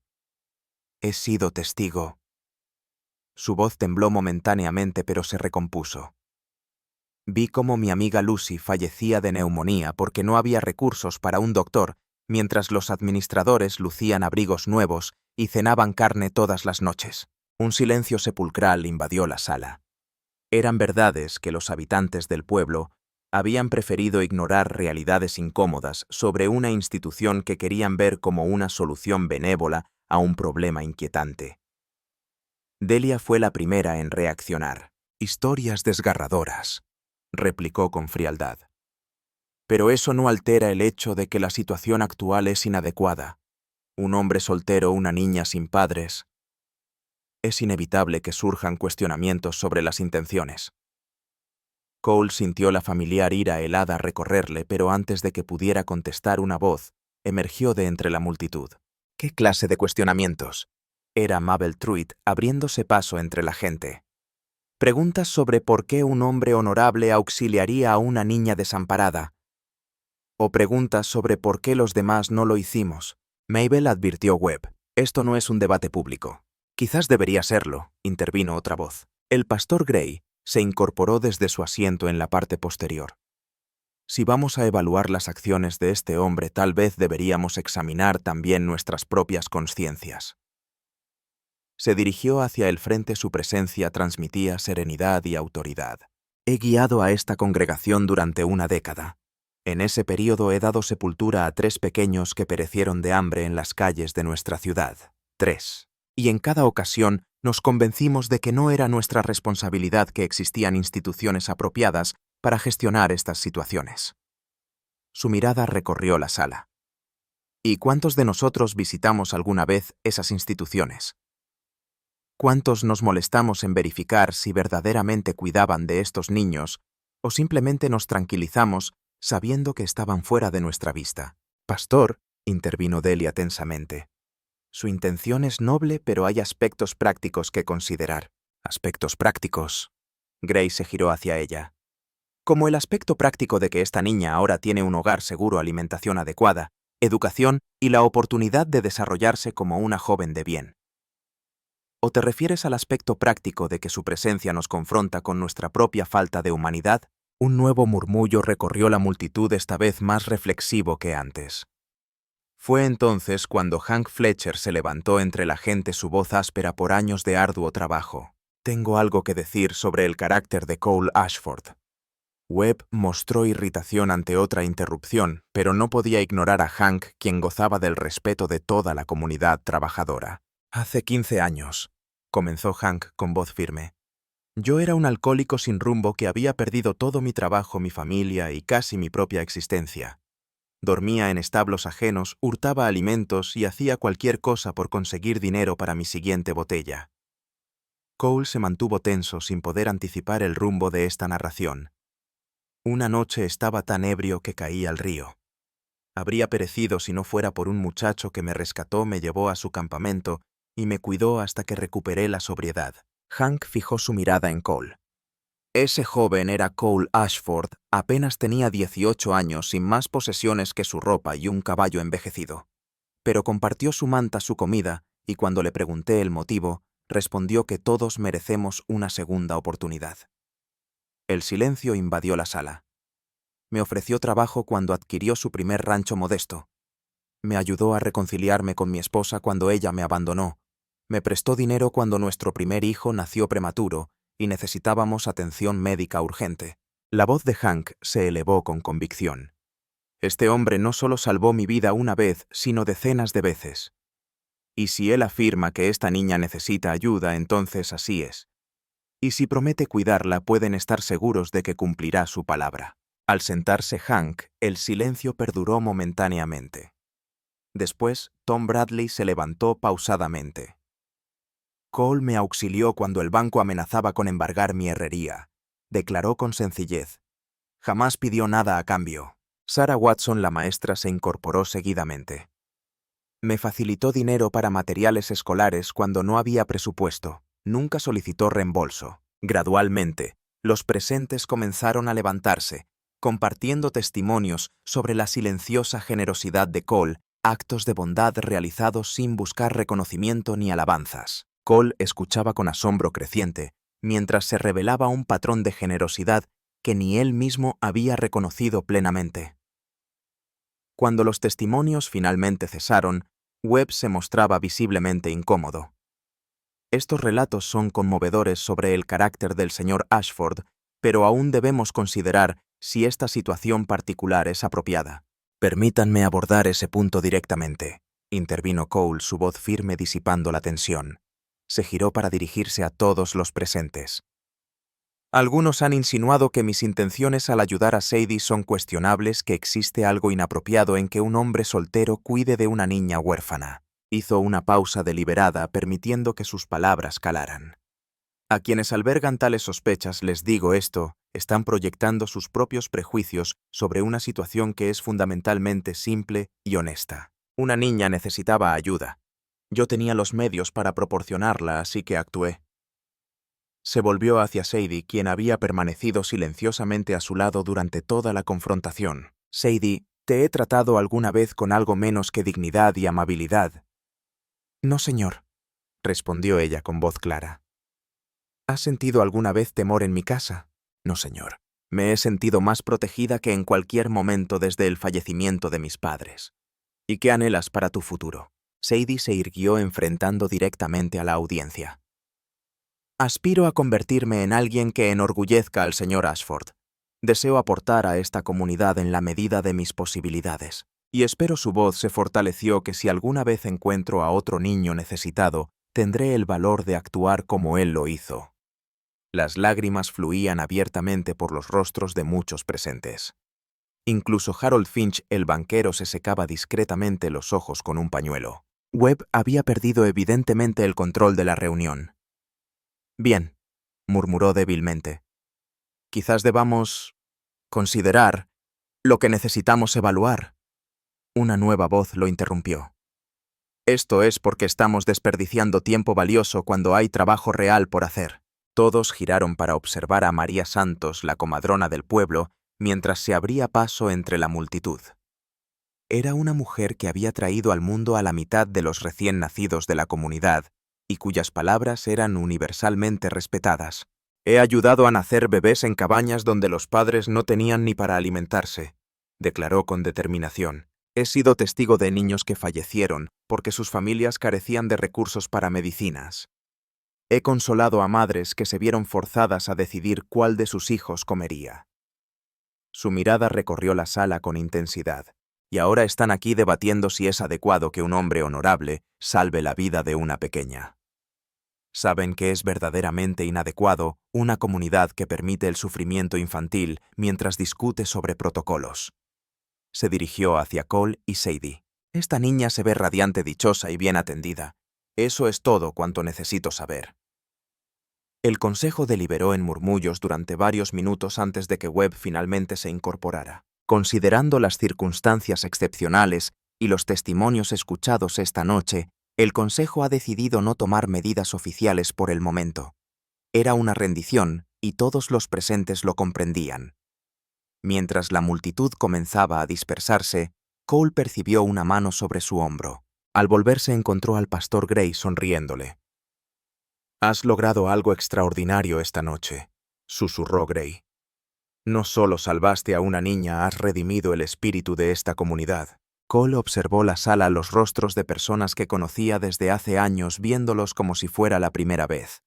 He sido testigo. Su voz tembló momentáneamente, pero se recompuso. Vi cómo mi amiga Lucy fallecía de neumonía porque no había recursos para un doctor, mientras los administradores lucían abrigos nuevos y cenaban carne todas las noches. Un silencio sepulcral invadió la sala. Eran verdades que los habitantes del pueblo habían preferido ignorar, realidades incómodas sobre una institución que querían ver como una solución benévola a un problema inquietante. Delia fue la primera en reaccionar. «Historias desgarradoras», replicó con frialdad. «Pero eso no altera el hecho de que la situación actual es inadecuada. Un hombre soltero, una niña sin padres. Es inevitable que surjan cuestionamientos sobre las intenciones». Cole sintió la familiar ira helada recorrerle, pero antes de que pudiera contestar, una voz emergió de entre la multitud. «¿Qué clase de cuestionamientos?». Era Mabel Truitt, abriéndose paso entre la gente. «Preguntas sobre por qué un hombre honorable auxiliaría a una niña desamparada. O preguntas sobre por qué los demás no lo hicimos». Mabel, advirtió Webb, «esto no es un debate público». «Quizás debería serlo», intervino otra voz. El pastor Gray se incorporó desde su asiento en la parte posterior. «Si vamos a evaluar las acciones de este hombre, tal vez deberíamos examinar también nuestras propias conciencias». Se dirigió hacia el frente, su presencia transmitía serenidad y autoridad. «He guiado a esta congregación durante una década. En ese período he dado sepultura a 3 pequeños que perecieron de hambre en las calles de nuestra ciudad. 3. Y en cada ocasión nos convencimos de que no era nuestra responsabilidad, que existían instituciones apropiadas para gestionar estas situaciones». Su mirada recorrió la sala. «¿Y cuántos de nosotros visitamos alguna vez esas instituciones? ¿Cuántos nos molestamos en verificar si verdaderamente cuidaban de estos niños o simplemente nos tranquilizamos sabiendo que estaban fuera de nuestra vista?» «Pastor», intervino Delia tensamente, «su intención es noble, pero hay aspectos prácticos que considerar». «¿Aspectos prácticos?». Gray se giró hacia ella. «Como el aspecto práctico de que esta niña ahora tiene un hogar seguro, alimentación adecuada, educación y la oportunidad de desarrollarse como una joven de bien». ¿O te refieres al aspecto práctico de que su presencia nos confronta con nuestra propia falta de humanidad? Un nuevo murmullo recorrió la multitud, esta vez más reflexivo que antes. Fue entonces cuando Hank Fletcher se levantó entre la gente, su voz áspera por años de arduo trabajo. Tengo algo que decir sobre el carácter de Cole Ashford. Webb mostró irritación ante otra interrupción, pero no podía ignorar a Hank, quien gozaba del respeto de toda la comunidad trabajadora. Hace 15 años, comenzó Hank con voz firme. Yo era un alcohólico sin rumbo que había perdido todo mi trabajo, mi familia y casi mi propia existencia. Dormía en establos ajenos, hurtaba alimentos y hacía cualquier cosa por conseguir dinero para mi siguiente botella. Cole se mantuvo tenso sin poder anticipar el rumbo de esta narración. Una noche estaba tan ebrio que caí al río. Habría perecido si no fuera por un muchacho que me rescató, me llevó a su campamento y me cuidó hasta que recuperé la sobriedad. Hank fijó su mirada en Cole. Ese joven era Cole Ashford, apenas tenía 18 años, sin más posesiones que su ropa y un caballo envejecido. Pero compartió su manta, su comida, y cuando le pregunté el motivo, respondió que todos merecemos una segunda oportunidad. El silencio invadió la sala. Me ofreció trabajo cuando adquirió su primer rancho modesto. Me ayudó a reconciliarme con mi esposa cuando ella me abandonó. Me prestó dinero cuando nuestro primer hijo nació prematuro y necesitábamos atención médica urgente. La voz de Hank se elevó con convicción. Este hombre no solo salvó mi vida una vez, sino decenas de veces. Y si él afirma que esta niña necesita ayuda, entonces así es. Y si promete cuidarla, pueden estar seguros de que cumplirá su palabra. Al sentarse Hank, el silencio perduró momentáneamente. Después, Tom Bradley se levantó pausadamente. Cole me auxilió cuando el banco amenazaba con embargar mi herrería, declaró con sencillez. Jamás pidió nada a cambio. Sarah Watson, la maestra, se incorporó seguidamente. Me facilitó dinero para materiales escolares cuando no había presupuesto. Nunca solicitó reembolso. Gradualmente, los presentes comenzaron a levantarse, compartiendo testimonios sobre la silenciosa generosidad de Cole, actos de bondad realizados sin buscar reconocimiento ni alabanzas. Cole escuchaba con asombro creciente, mientras se revelaba un patrón de generosidad que ni él mismo había reconocido plenamente. Cuando los testimonios finalmente cesaron, Webb se mostraba visiblemente incómodo. Estos relatos son conmovedores sobre el carácter del señor Ashford, pero aún debemos considerar si esta situación particular es apropiada. Permítanme abordar ese punto directamente, intervino Cole, su voz firme disipando la tensión. Se giró para dirigirse a todos los presentes. Algunos han insinuado que mis intenciones al ayudar a Sadie son cuestionables, que existe algo inapropiado en que un hombre soltero cuide de una niña huérfana. Hizo una pausa deliberada, permitiendo que sus palabras calaran. A quienes albergan tales sospechas les digo esto, están proyectando sus propios prejuicios sobre una situación que es fundamentalmente simple y honesta. Una niña necesitaba ayuda. Yo tenía los medios para proporcionarla, así que actué. Se volvió hacia Sadie, quien había permanecido silenciosamente a su lado durante toda la confrontación. Sadie, ¿te he tratado alguna vez con algo menos que dignidad y amabilidad? No, señor, respondió ella con voz clara. ¿Has sentido alguna vez temor en mi casa? No, señor. Me he sentido más protegida que en cualquier momento desde el fallecimiento de mis padres. ¿Y qué anhelas para tu futuro? Sadie se irguió enfrentando directamente a la audiencia. Aspiro a convertirme en alguien que enorgullezca al señor Ashford. Deseo aportar a esta comunidad en la medida de mis posibilidades. Y espero su voz se fortaleció que si alguna vez encuentro a otro niño necesitado, tendré el valor de actuar como él lo hizo. Las lágrimas fluían abiertamente por los rostros de muchos presentes. Incluso Harold Finch, el banquero, se secaba discretamente los ojos con un pañuelo. Webb había perdido evidentemente el control de la reunión. Bien, murmuró débilmente. Quizás debamos considerar lo que necesitamos evaluar. Una nueva voz lo interrumpió. Esto es porque estamos desperdiciando tiempo valioso cuando hay trabajo real por hacer. Todos giraron para observar a María Santos, la comadrona del pueblo, mientras se abría paso entre la multitud. Era una mujer que había traído al mundo a la mitad de los recién nacidos de la comunidad y cuyas palabras eran universalmente respetadas. «He ayudado a nacer bebés en cabañas donde los padres no tenían ni para alimentarse», declaró con determinación. «He sido testigo de niños que fallecieron porque sus familias carecían de recursos para medicinas. He consolado a madres que se vieron forzadas a decidir cuál de sus hijos comería». Su mirada recorrió la sala con intensidad. «Y ahora están aquí debatiendo si es adecuado que un hombre honorable salve la vida de una pequeña. Saben que es verdaderamente inadecuado una comunidad que permite el sufrimiento infantil mientras discute sobre protocolos». Se dirigió hacia Cole y Sadie. «Esta niña se ve radiante, dichosa y bien atendida. Eso es todo cuanto necesito saber». El consejo deliberó en murmullos durante varios minutos antes de que Webb finalmente se incorporara. Considerando las circunstancias excepcionales y los testimonios escuchados esta noche, el consejo ha decidido no tomar medidas oficiales por el momento. Era una rendición y todos los presentes lo comprendían. Mientras la multitud comenzaba a dispersarse, Cole percibió una mano sobre su hombro. Al volverse encontró al pastor Gray sonriéndole. «Has logrado algo extraordinario esta noche», susurró Gray. «No solo salvaste a una niña, has redimido el espíritu de esta comunidad». Cole observó la sala, los rostros de personas que conocía desde hace años, viéndolos como si fuera la primera vez.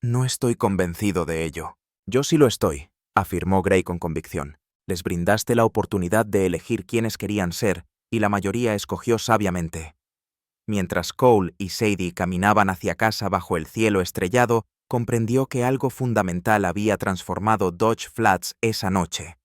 «No estoy convencido de ello». «Yo sí lo estoy», afirmó Gray con convicción. «Les brindaste la oportunidad de elegir quiénes querían ser, y la mayoría escogió sabiamente». Mientras Cole y Sadie caminaban hacia casa bajo el cielo estrellado, comprendió que algo fundamental había transformado Dodge Flats esa noche.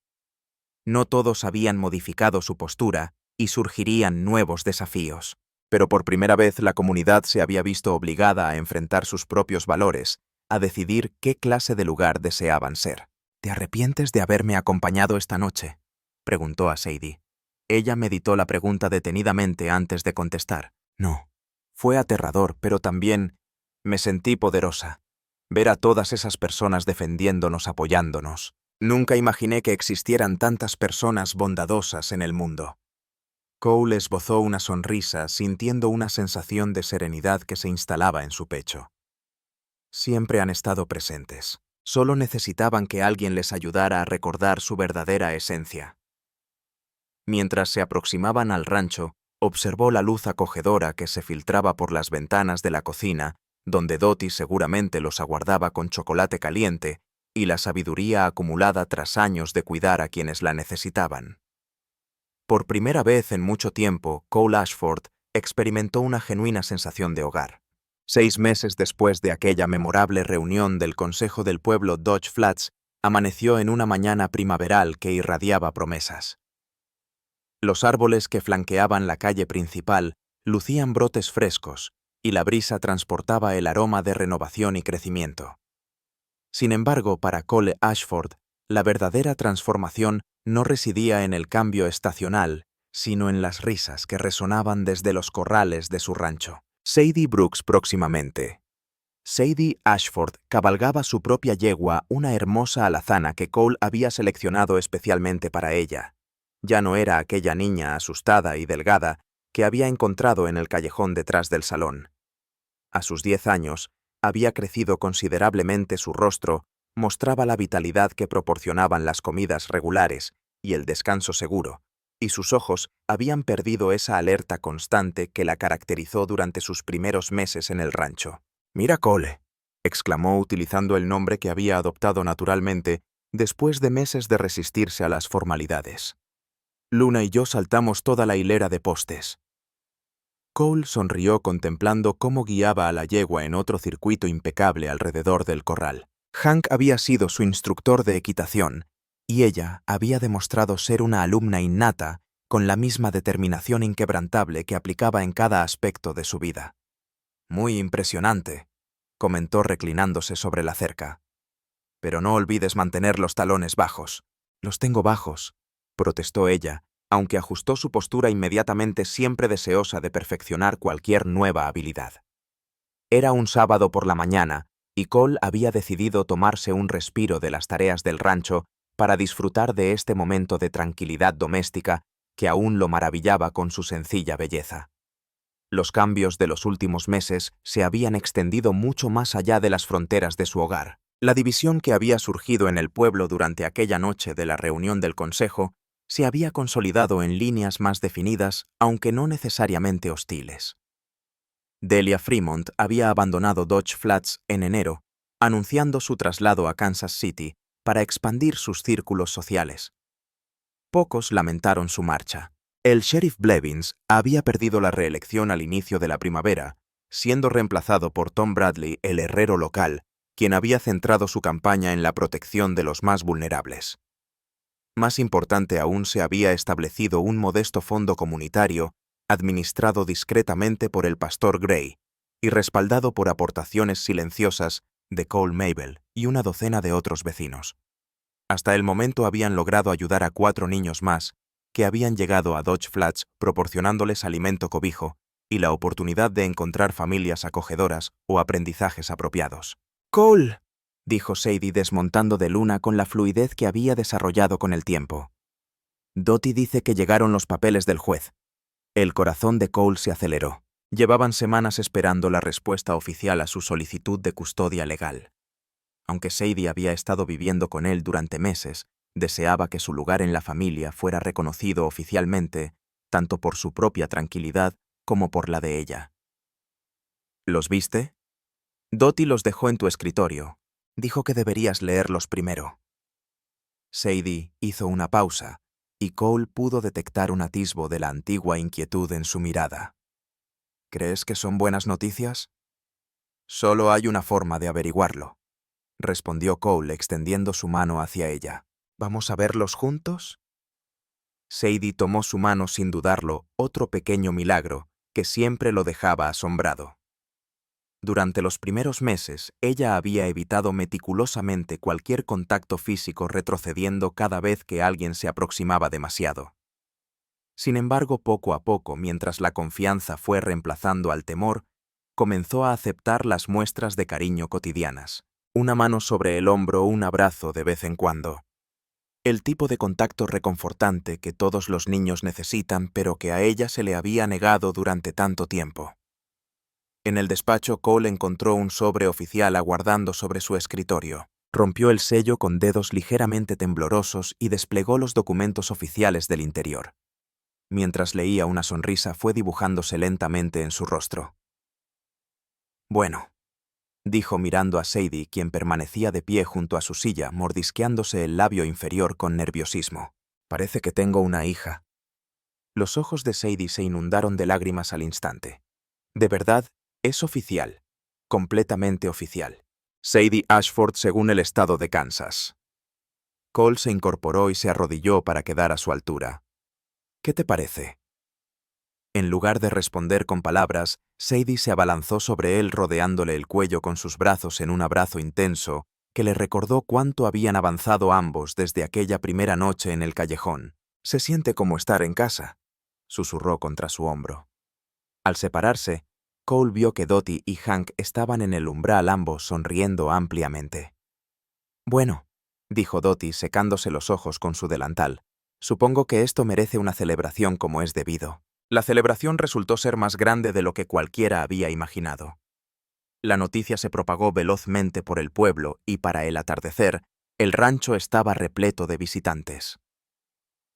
No todos habían modificado su postura y surgirían nuevos desafíos. Pero por primera vez la comunidad se había visto obligada a enfrentar sus propios valores, a decidir qué clase de lugar deseaban ser. «¿Te arrepientes de haberme acompañado esta noche?», preguntó a Sadie. Ella meditó la pregunta detenidamente antes de contestar. «No. Fue aterrador, pero también me sentí poderosa. Ver a todas esas personas defendiéndonos, apoyándonos. Nunca imaginé que existieran tantas personas bondadosas en el mundo». Cole esbozó una sonrisa, sintiendo una sensación de serenidad que se instalaba en su pecho. Siempre han estado presentes. Solo necesitaban que alguien les ayudara a recordar su verdadera esencia. Mientras se aproximaban al rancho, observó la luz acogedora que se filtraba por las ventanas de la cocina, donde Dottie seguramente los aguardaba con chocolate caliente, y la sabiduría acumulada tras años de cuidar a quienes la necesitaban. Por primera vez en mucho tiempo, Cole Ashford experimentó una genuina sensación de hogar. 6 meses después de aquella memorable reunión del Consejo del Pueblo Dodge Flats, amaneció en una mañana primaveral que irradiaba promesas. Los árboles que flanqueaban la calle principal lucían brotes frescos, y la brisa transportaba el aroma de renovación y crecimiento. Sin embargo, para Cole Ashford, la verdadera transformación no residía en el cambio estacional, sino en las risas que resonaban desde los corrales de su rancho. Sadie Brooks próximamente. Sadie Ashford cabalgaba su propia yegua, una hermosa alazana que Cole había seleccionado especialmente para ella. Ya no era aquella niña asustada y delgada que había encontrado en el callejón detrás del salón. A sus 10 años, había crecido considerablemente su rostro, mostraba la vitalidad que proporcionaban las comidas regulares y el descanso seguro, y sus ojos habían perdido esa alerta constante que la caracterizó durante sus primeros meses en el rancho. «Mira, Cole», exclamó utilizando el nombre que había adoptado naturalmente después de meses de resistirse a las formalidades. «Luna y yo saltamos toda la hilera de postes». Cole sonrió contemplando cómo guiaba a la yegua en otro circuito impecable alrededor del corral. Hank había sido su instructor de equitación, y ella había demostrado ser una alumna innata con la misma determinación inquebrantable que aplicaba en cada aspecto de su vida. «Muy impresionante», comentó reclinándose sobre la cerca. «Pero no olvides mantener los talones bajos». «Los tengo bajos», protestó ella, aunque ajustó su postura inmediatamente, siempre deseosa de perfeccionar cualquier nueva habilidad. Era un sábado por la mañana, y Cole había decidido tomarse un respiro de las tareas del rancho para disfrutar de este momento de tranquilidad doméstica que aún lo maravillaba con su sencilla belleza. Los cambios de los últimos meses se habían extendido mucho más allá de las fronteras de su hogar. La división que había surgido en el pueblo durante aquella noche de la reunión del consejo se había consolidado en líneas más definidas, aunque no necesariamente hostiles. Delia Fremont había abandonado Dodge Flats en enero, anunciando su traslado a Kansas City para expandir sus círculos sociales. Pocos lamentaron su marcha. El sheriff Blevins había perdido la reelección al inicio de la primavera, siendo reemplazado por Tom Bradley, el herrero local, quien había centrado su campaña en la protección de los más vulnerables. Más importante aún, se había establecido un modesto fondo comunitario administrado discretamente por el pastor Gray y respaldado por aportaciones silenciosas de Cole Mabel y una docena de otros vecinos. Hasta el momento habían logrado ayudar a 4 niños más que habían llegado a Dodge Flats, proporcionándoles alimento, cobijo y la oportunidad de encontrar familias acogedoras o aprendizajes apropiados. «Cole», dijo Sadie desmontando de Luna con la fluidez que había desarrollado con el tiempo. «Dottie dice que llegaron los papeles del juez». El corazón de Cole se aceleró. Llevaban semanas esperando la respuesta oficial a su solicitud de custodia legal. Aunque Sadie había estado viviendo con él durante meses, deseaba que su lugar en la familia fuera reconocido oficialmente, tanto por su propia tranquilidad como por la de ella. «¿Los viste?» «Dottie los dejó en tu escritorio. Dijo que deberías leerlos primero». Sadie hizo una pausa, y Cole pudo detectar un atisbo de la antigua inquietud en su mirada. «¿Crees que son buenas noticias?» «Solo hay una forma de averiguarlo», respondió Cole extendiendo su mano hacia ella. «¿Vamos a verlos juntos?» Sadie tomó su mano sin dudarlo, otro pequeño milagro que siempre lo dejaba asombrado. Durante los primeros meses, ella había evitado meticulosamente cualquier contacto físico, retrocediendo cada vez que alguien se aproximaba demasiado. Sin embargo, poco a poco, mientras la confianza fue reemplazando al temor, comenzó a aceptar las muestras de cariño cotidianas. Una mano sobre el hombro, un abrazo de vez en cuando. El tipo de contacto reconfortante que todos los niños necesitan, pero que a ella se le había negado durante tanto tiempo. En el despacho, Cole encontró un sobre oficial aguardando sobre su escritorio. Rompió el sello con dedos ligeramente temblorosos y desplegó los documentos oficiales del interior. Mientras leía, una sonrisa fue dibujándose lentamente en su rostro. «Bueno», dijo mirando a Sadie, quien permanecía de pie junto a su silla, mordisqueándose el labio inferior con nerviosismo. «Parece que tengo una hija». Los ojos de Sadie se inundaron de lágrimas al instante. «¿De verdad? Es oficial. Completamente oficial. Sadie Ashford, según el estado de Kansas». Cole se incorporó y se arrodilló para quedar a su altura. «¿Qué te parece?» En lugar de responder con palabras, Sadie se abalanzó sobre él, rodeándole el cuello con sus brazos en un abrazo intenso que le recordó cuánto habían avanzado ambos desde aquella primera noche en el callejón. «Se siente como estar en casa», susurró contra su hombro. Al separarse, Cole vio que Dottie y Hank estaban en el umbral, ambos sonriendo ampliamente. «Bueno», dijo Dottie secándose los ojos con su delantal, «supongo que esto merece una celebración como es debido». La celebración resultó ser más grande de lo que cualquiera había imaginado. La noticia se propagó velozmente por el pueblo y, para el atardecer, el rancho estaba repleto de visitantes.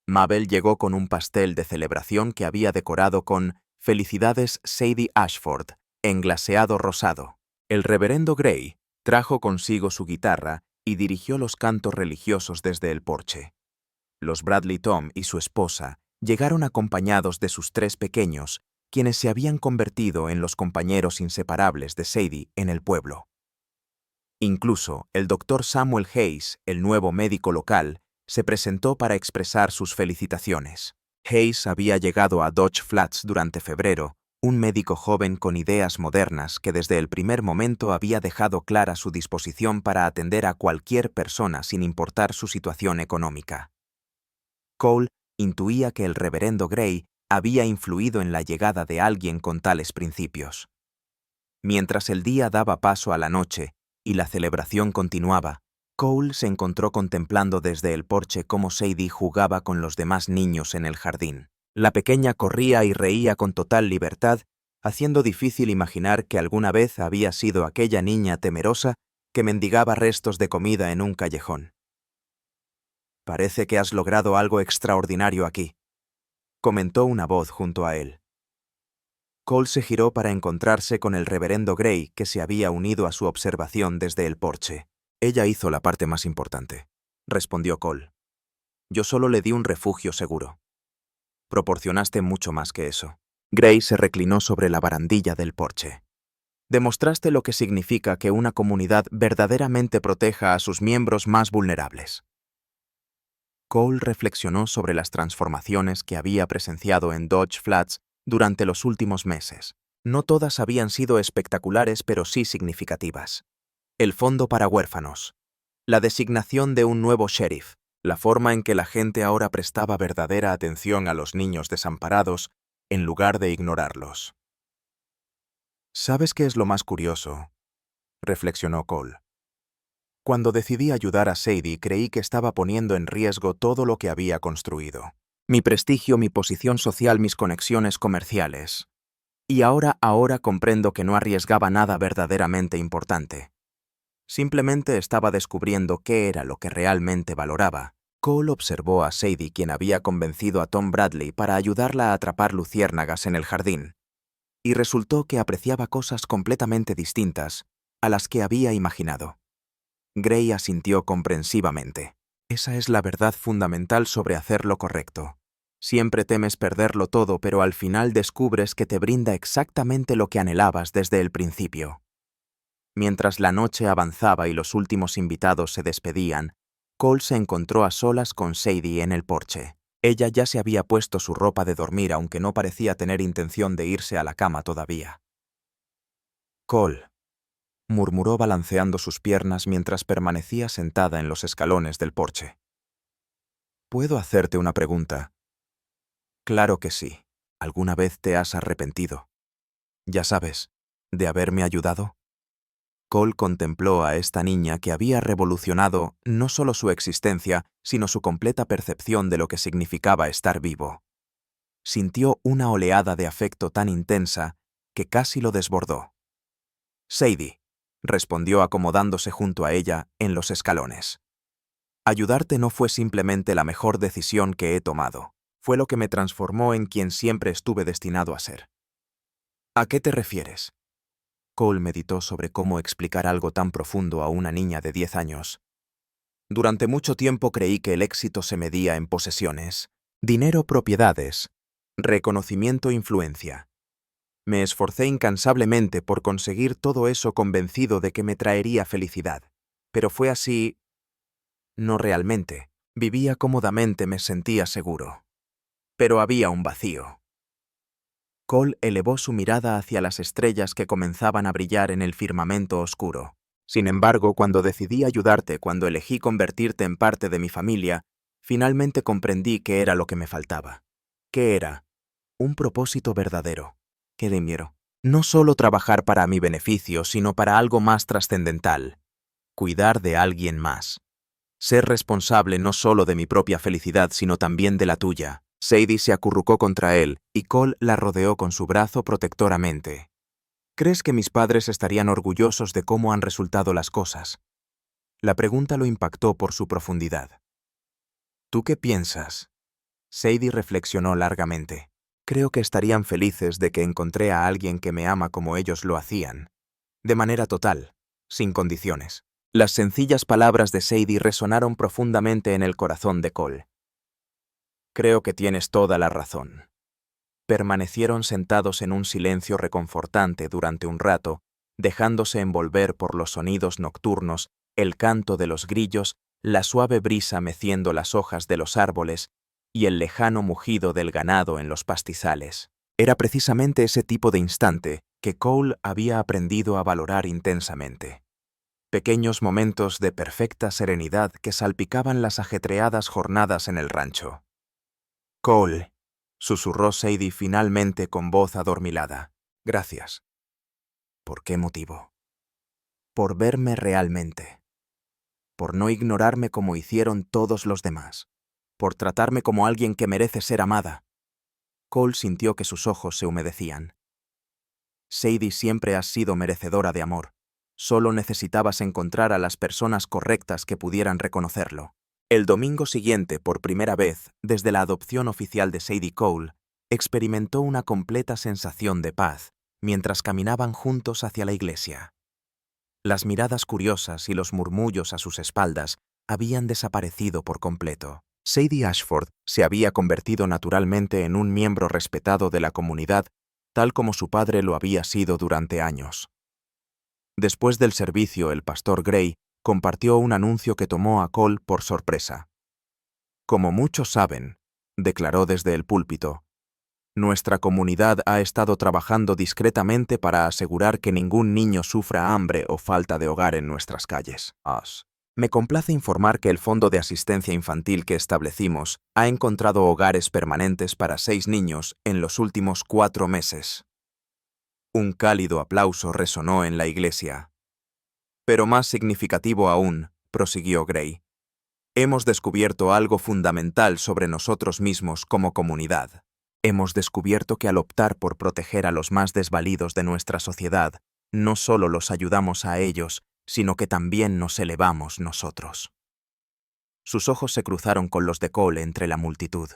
Mabel llegó con un pastel de celebración que había decorado con «Felicidades Sadie Ashford», en glaseado rosado. El reverendo Gray trajo consigo su guitarra y dirigió los cantos religiosos desde el porche. Los Bradley Tom y su esposa llegaron acompañados de sus 3 pequeños, quienes se habían convertido en los compañeros inseparables de Sadie en el pueblo. Incluso el Dr. Samuel Hayes, el nuevo médico local, se presentó para expresar sus felicitaciones. Hayes había llegado a Dodge Flats durante febrero, un médico joven con ideas modernas que desde el primer momento había dejado clara su disposición para atender a cualquier persona sin importar su situación económica. Cole intuía que el reverendo Gray había influido en la llegada de alguien con tales principios. Mientras el día daba paso a la noche y la celebración continuaba, Cole se encontró contemplando desde el porche cómo Sadie jugaba con los demás niños en el jardín. La pequeña corría y reía con total libertad haciendo difícil imaginar que alguna vez había sido aquella niña temerosa que mendigaba restos de comida en un callejón. «Parece que has logrado algo extraordinario aquí», comentó una voz junto a él. Cole se giró para encontrarse con el reverendo Gray, que se había unido a su observación desde el porche. «Ella hizo la parte más importante», respondió Cole. «Yo solo le di un refugio seguro. Proporcionaste mucho más que eso». Gray se reclinó sobre la barandilla del porche. «Demostraste lo que significa que una comunidad verdaderamente proteja a sus miembros más vulnerables». Cole reflexionó sobre las transformaciones que había presenciado en Dodge Flats durante los últimos meses. No todas habían sido espectaculares, pero sí significativas. El fondo para huérfanos, la designación de un nuevo sheriff, la forma en que la gente ahora prestaba verdadera atención a los niños desamparados en lugar de ignorarlos. «¿Sabes qué es lo más curioso?», reflexionó Cole. «Cuando decidí ayudar a Sadie, creí que estaba poniendo en riesgo todo lo que había construido. Mi prestigio, mi posición social, mis conexiones comerciales. Y ahora comprendo que no arriesgaba nada verdaderamente importante. Simplemente estaba descubriendo qué era lo que realmente valoraba». Cole observó a Sadie, quien había convencido a Tom Bradley para ayudarla a atrapar luciérnagas en el jardín, y resultó que apreciaba cosas completamente distintas a las que había imaginado. Gray asintió comprensivamente. «Esa es la verdad fundamental sobre hacer lo correcto. Siempre temes perderlo todo, pero al final descubres que te brinda exactamente lo que anhelabas desde el principio». Mientras la noche avanzaba y los últimos invitados se despedían, Cole se encontró a solas con Sadie en el porche. Ella ya se había puesto su ropa de dormir, aunque no parecía tener intención de irse a la cama todavía. «Cole», murmuró balanceando sus piernas mientras permanecía sentada en los escalones del porche. «¿Puedo hacerte una pregunta?» «Claro que sí. ¿Alguna vez te has arrepentido? Ya sabes, de haberme ayudado». Cole contempló a esta niña que había revolucionado no solo su existencia, sino su completa percepción de lo que significaba estar vivo. Sintió una oleada de afecto tan intensa que casi lo desbordó. «Sadie», respondió acomodándose junto a ella en los escalones. «Ayudarte no fue simplemente la mejor decisión que he tomado. Fue lo que me transformó en quien siempre estuve destinado a ser». «¿A qué te refieres?». Cole meditó sobre cómo explicar algo tan profundo a una niña de 10 años. «Durante mucho tiempo creí que el éxito se medía en posesiones, dinero, propiedades, reconocimiento, influencia. Me esforcé incansablemente por conseguir todo eso convencido de que me traería felicidad. Pero fue así. No realmente. Vivía cómodamente, me sentía seguro. Pero había un vacío». Cole elevó su mirada hacia las estrellas que comenzaban a brillar en el firmamento oscuro. «Sin embargo, cuando decidí ayudarte, cuando elegí convertirte en parte de mi familia, finalmente comprendí qué era lo que me faltaba. ¿Qué era? Un propósito verdadero. ¿Qué dinero? No solo trabajar para mi beneficio, sino para algo más trascendental. Cuidar de alguien más. Ser responsable no solo de mi propia felicidad, sino también de la tuya». Sadie se acurrucó contra él y Cole la rodeó con su brazo protectoramente. «¿Crees que mis padres estarían orgullosos de cómo han resultado las cosas?». La pregunta lo impactó por su profundidad. «¿Tú qué piensas?». Sadie reflexionó largamente. «Creo que estarían felices de que encontré a alguien que me ama como ellos lo hacían. De manera total, sin condiciones». Las sencillas palabras de Sadie resonaron profundamente en el corazón de Cole. «Creo que tienes toda la razón». Permanecieron sentados en un silencio reconfortante durante un rato, dejándose envolver por los sonidos nocturnos, el canto de los grillos, la suave brisa meciendo las hojas de los árboles y el lejano mugido del ganado en los pastizales. Era precisamente ese tipo de instante que Cole había aprendido a valorar intensamente. Pequeños momentos de perfecta serenidad que salpicaban las ajetreadas jornadas en el rancho. «Cole», susurró Sadie finalmente con voz adormilada. «Gracias». «¿Por qué motivo?». «Por verme realmente. Por no ignorarme como hicieron todos los demás. Por tratarme como alguien que merece ser amada». Cole sintió que sus ojos se humedecían. Sadie, siempre has sido merecedora de amor. Solo necesitabas encontrar a las personas correctas que pudieran reconocerlo. El domingo siguiente, por primera vez, desde la adopción oficial de Sadie Cole, experimentó una completa sensación de paz mientras caminaban juntos hacia la iglesia. Las miradas curiosas y los murmullos a sus espaldas habían desaparecido por completo. Sadie Ashford se había convertido naturalmente en un miembro respetado de la comunidad, tal como su padre lo había sido durante años. Después del servicio, el pastor Gray compartió un anuncio que tomó a Cole por sorpresa. Como muchos saben, declaró desde el púlpito, nuestra comunidad ha estado trabajando discretamente para asegurar que ningún niño sufra hambre o falta de hogar en nuestras calles. Me complace informar que el fondo de asistencia infantil que establecimos ha encontrado hogares permanentes para 6 niños en los últimos 4 meses. Un cálido aplauso resonó en la iglesia. Pero más significativo aún, prosiguió Gray, hemos descubierto algo fundamental sobre nosotros mismos como comunidad. Hemos descubierto que al optar por proteger a los más desvalidos de nuestra sociedad, no solo los ayudamos a ellos, sino que también nos elevamos nosotros. Sus ojos se cruzaron con los de Cole entre la multitud.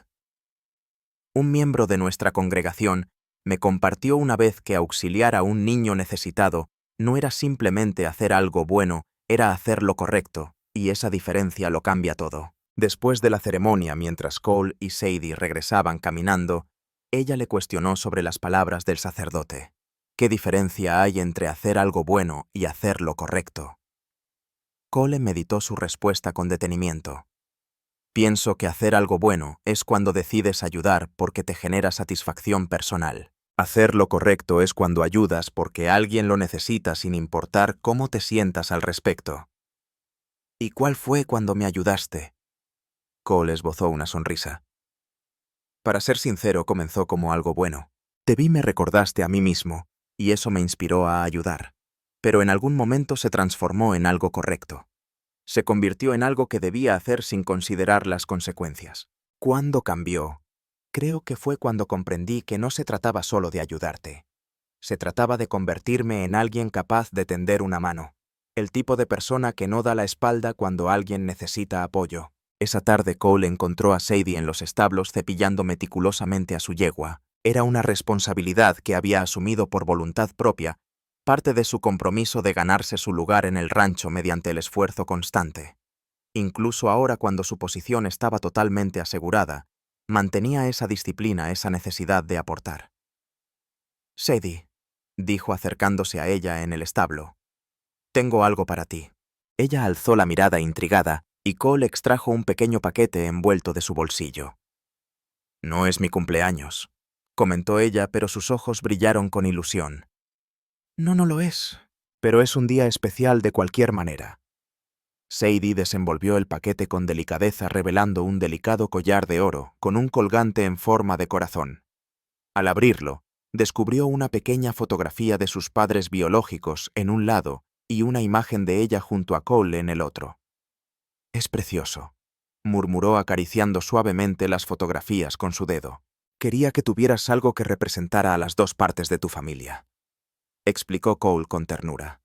Un miembro de nuestra congregación me compartió una vez que auxiliar a un niño necesitado no era simplemente hacer algo bueno, era hacer lo correcto, y esa diferencia lo cambia todo. Después de la ceremonia, mientras Cole y Sadie regresaban caminando, ella le cuestionó sobre las palabras del sacerdote. ¿Qué diferencia hay entre hacer algo bueno y hacer lo correcto? Cole meditó su respuesta con detenimiento. Pienso que hacer algo bueno es cuando decides ayudar porque te genera satisfacción personal. Hacer lo correcto es cuando ayudas porque alguien lo necesita sin importar cómo te sientas al respecto. ¿Y cuál fue cuando me ayudaste? Cole esbozó una sonrisa. Para ser sincero, comenzó como algo bueno. Te vi, me recordaste a mí mismo, y eso me inspiró a ayudar. Pero en algún momento se transformó en algo correcto. Se convirtió en algo que debía hacer sin considerar las consecuencias. ¿Cuándo cambió? Creo que fue cuando comprendí que no se trataba solo de ayudarte. Se trataba de convertirme en alguien capaz de tender una mano. El tipo de persona que no da la espalda cuando alguien necesita apoyo. Esa tarde Cole encontró a Sadie en los establos cepillando meticulosamente a su yegua. Era una responsabilidad que había asumido por voluntad propia, parte de su compromiso de ganarse su lugar en el rancho mediante el esfuerzo constante. Incluso ahora, cuando su posición estaba totalmente asegurada, mantenía esa disciplina, esa necesidad de aportar. Sadie, dijo acercándose a ella en el establo, tengo algo para ti. Ella alzó la mirada intrigada y Cole extrajo un pequeño paquete envuelto de su bolsillo. No es mi cumpleaños, comentó ella, pero sus ojos brillaron con ilusión. No lo es, pero es un día especial de cualquier manera. Sadie desenvolvió el paquete con delicadeza, revelando un delicado collar de oro con un colgante en forma de corazón. Al abrirlo, descubrió una pequeña fotografía de sus padres biológicos en un lado y una imagen de ella junto a Cole en el otro. Es precioso, murmuró acariciando suavemente las fotografías con su dedo. Quería que tuvieras algo que representara a las dos partes de tu familia, explicó Cole con ternura.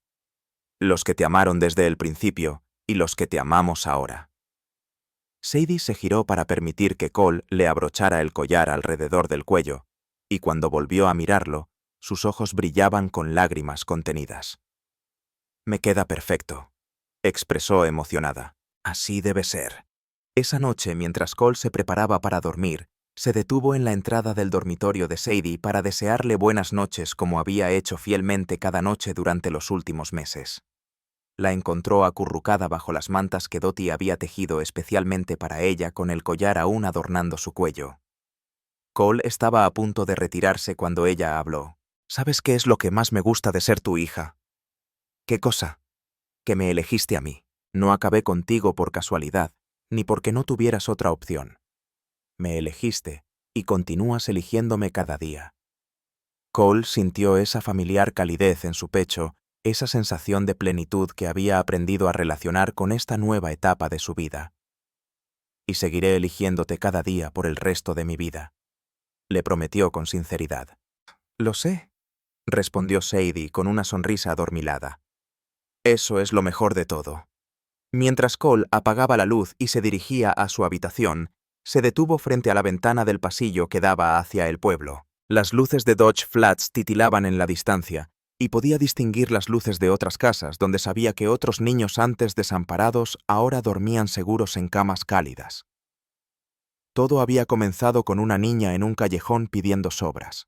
Los que te amaron desde el principio y los que te amamos ahora. Sadie se giró para permitir que Cole le abrochara el collar alrededor del cuello, y cuando volvió a mirarlo, sus ojos brillaban con lágrimas contenidas. Me queda perfecto, expresó emocionada. Así debe ser. Esa noche, mientras Cole se preparaba para dormir, se detuvo en la entrada del dormitorio de Sadie para desearle buenas noches como había hecho fielmente cada noche durante los últimos meses. La encontró acurrucada bajo las mantas que Dottie había tejido especialmente para ella, con el collar aún adornando su cuello. Cole estaba a punto de retirarse cuando ella habló. ¿Sabes qué es lo que más me gusta de ser tu hija? ¿Qué cosa? Que me elegiste a mí. No acabé contigo por casualidad, ni porque no tuvieras otra opción. Me elegiste y continúas eligiéndome cada día. Cole sintió esa familiar calidez en su pecho, esa sensación de plenitud que había aprendido a relacionar con esta nueva etapa de su vida. Y seguiré eligiéndote cada día por el resto de mi vida, le prometió con sinceridad. Lo sé, respondió Sadie con una sonrisa adormilada. Eso es lo mejor de todo. Mientras Cole apagaba la luz y se dirigía a su habitación, se detuvo frente a la ventana del pasillo que daba hacia el pueblo. Las luces de Dodge Flats titilaban en la distancia, y podía distinguir las luces de otras casas donde sabía que otros niños antes desamparados ahora dormían seguros en camas cálidas. Todo había comenzado con una niña en un callejón pidiendo sobras.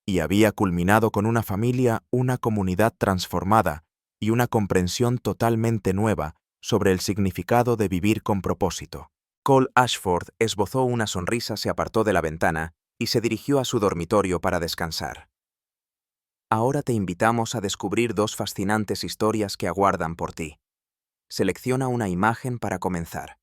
Y había culminado con una familia, una comunidad transformada y una comprensión totalmente nueva sobre el significado de vivir con propósito. Cole Ashford esbozó una sonrisa, se apartó de la ventana y se dirigió a su dormitorio para descansar. Ahora te invitamos a descubrir dos fascinantes historias que aguardan por ti. Selecciona una imagen para comenzar.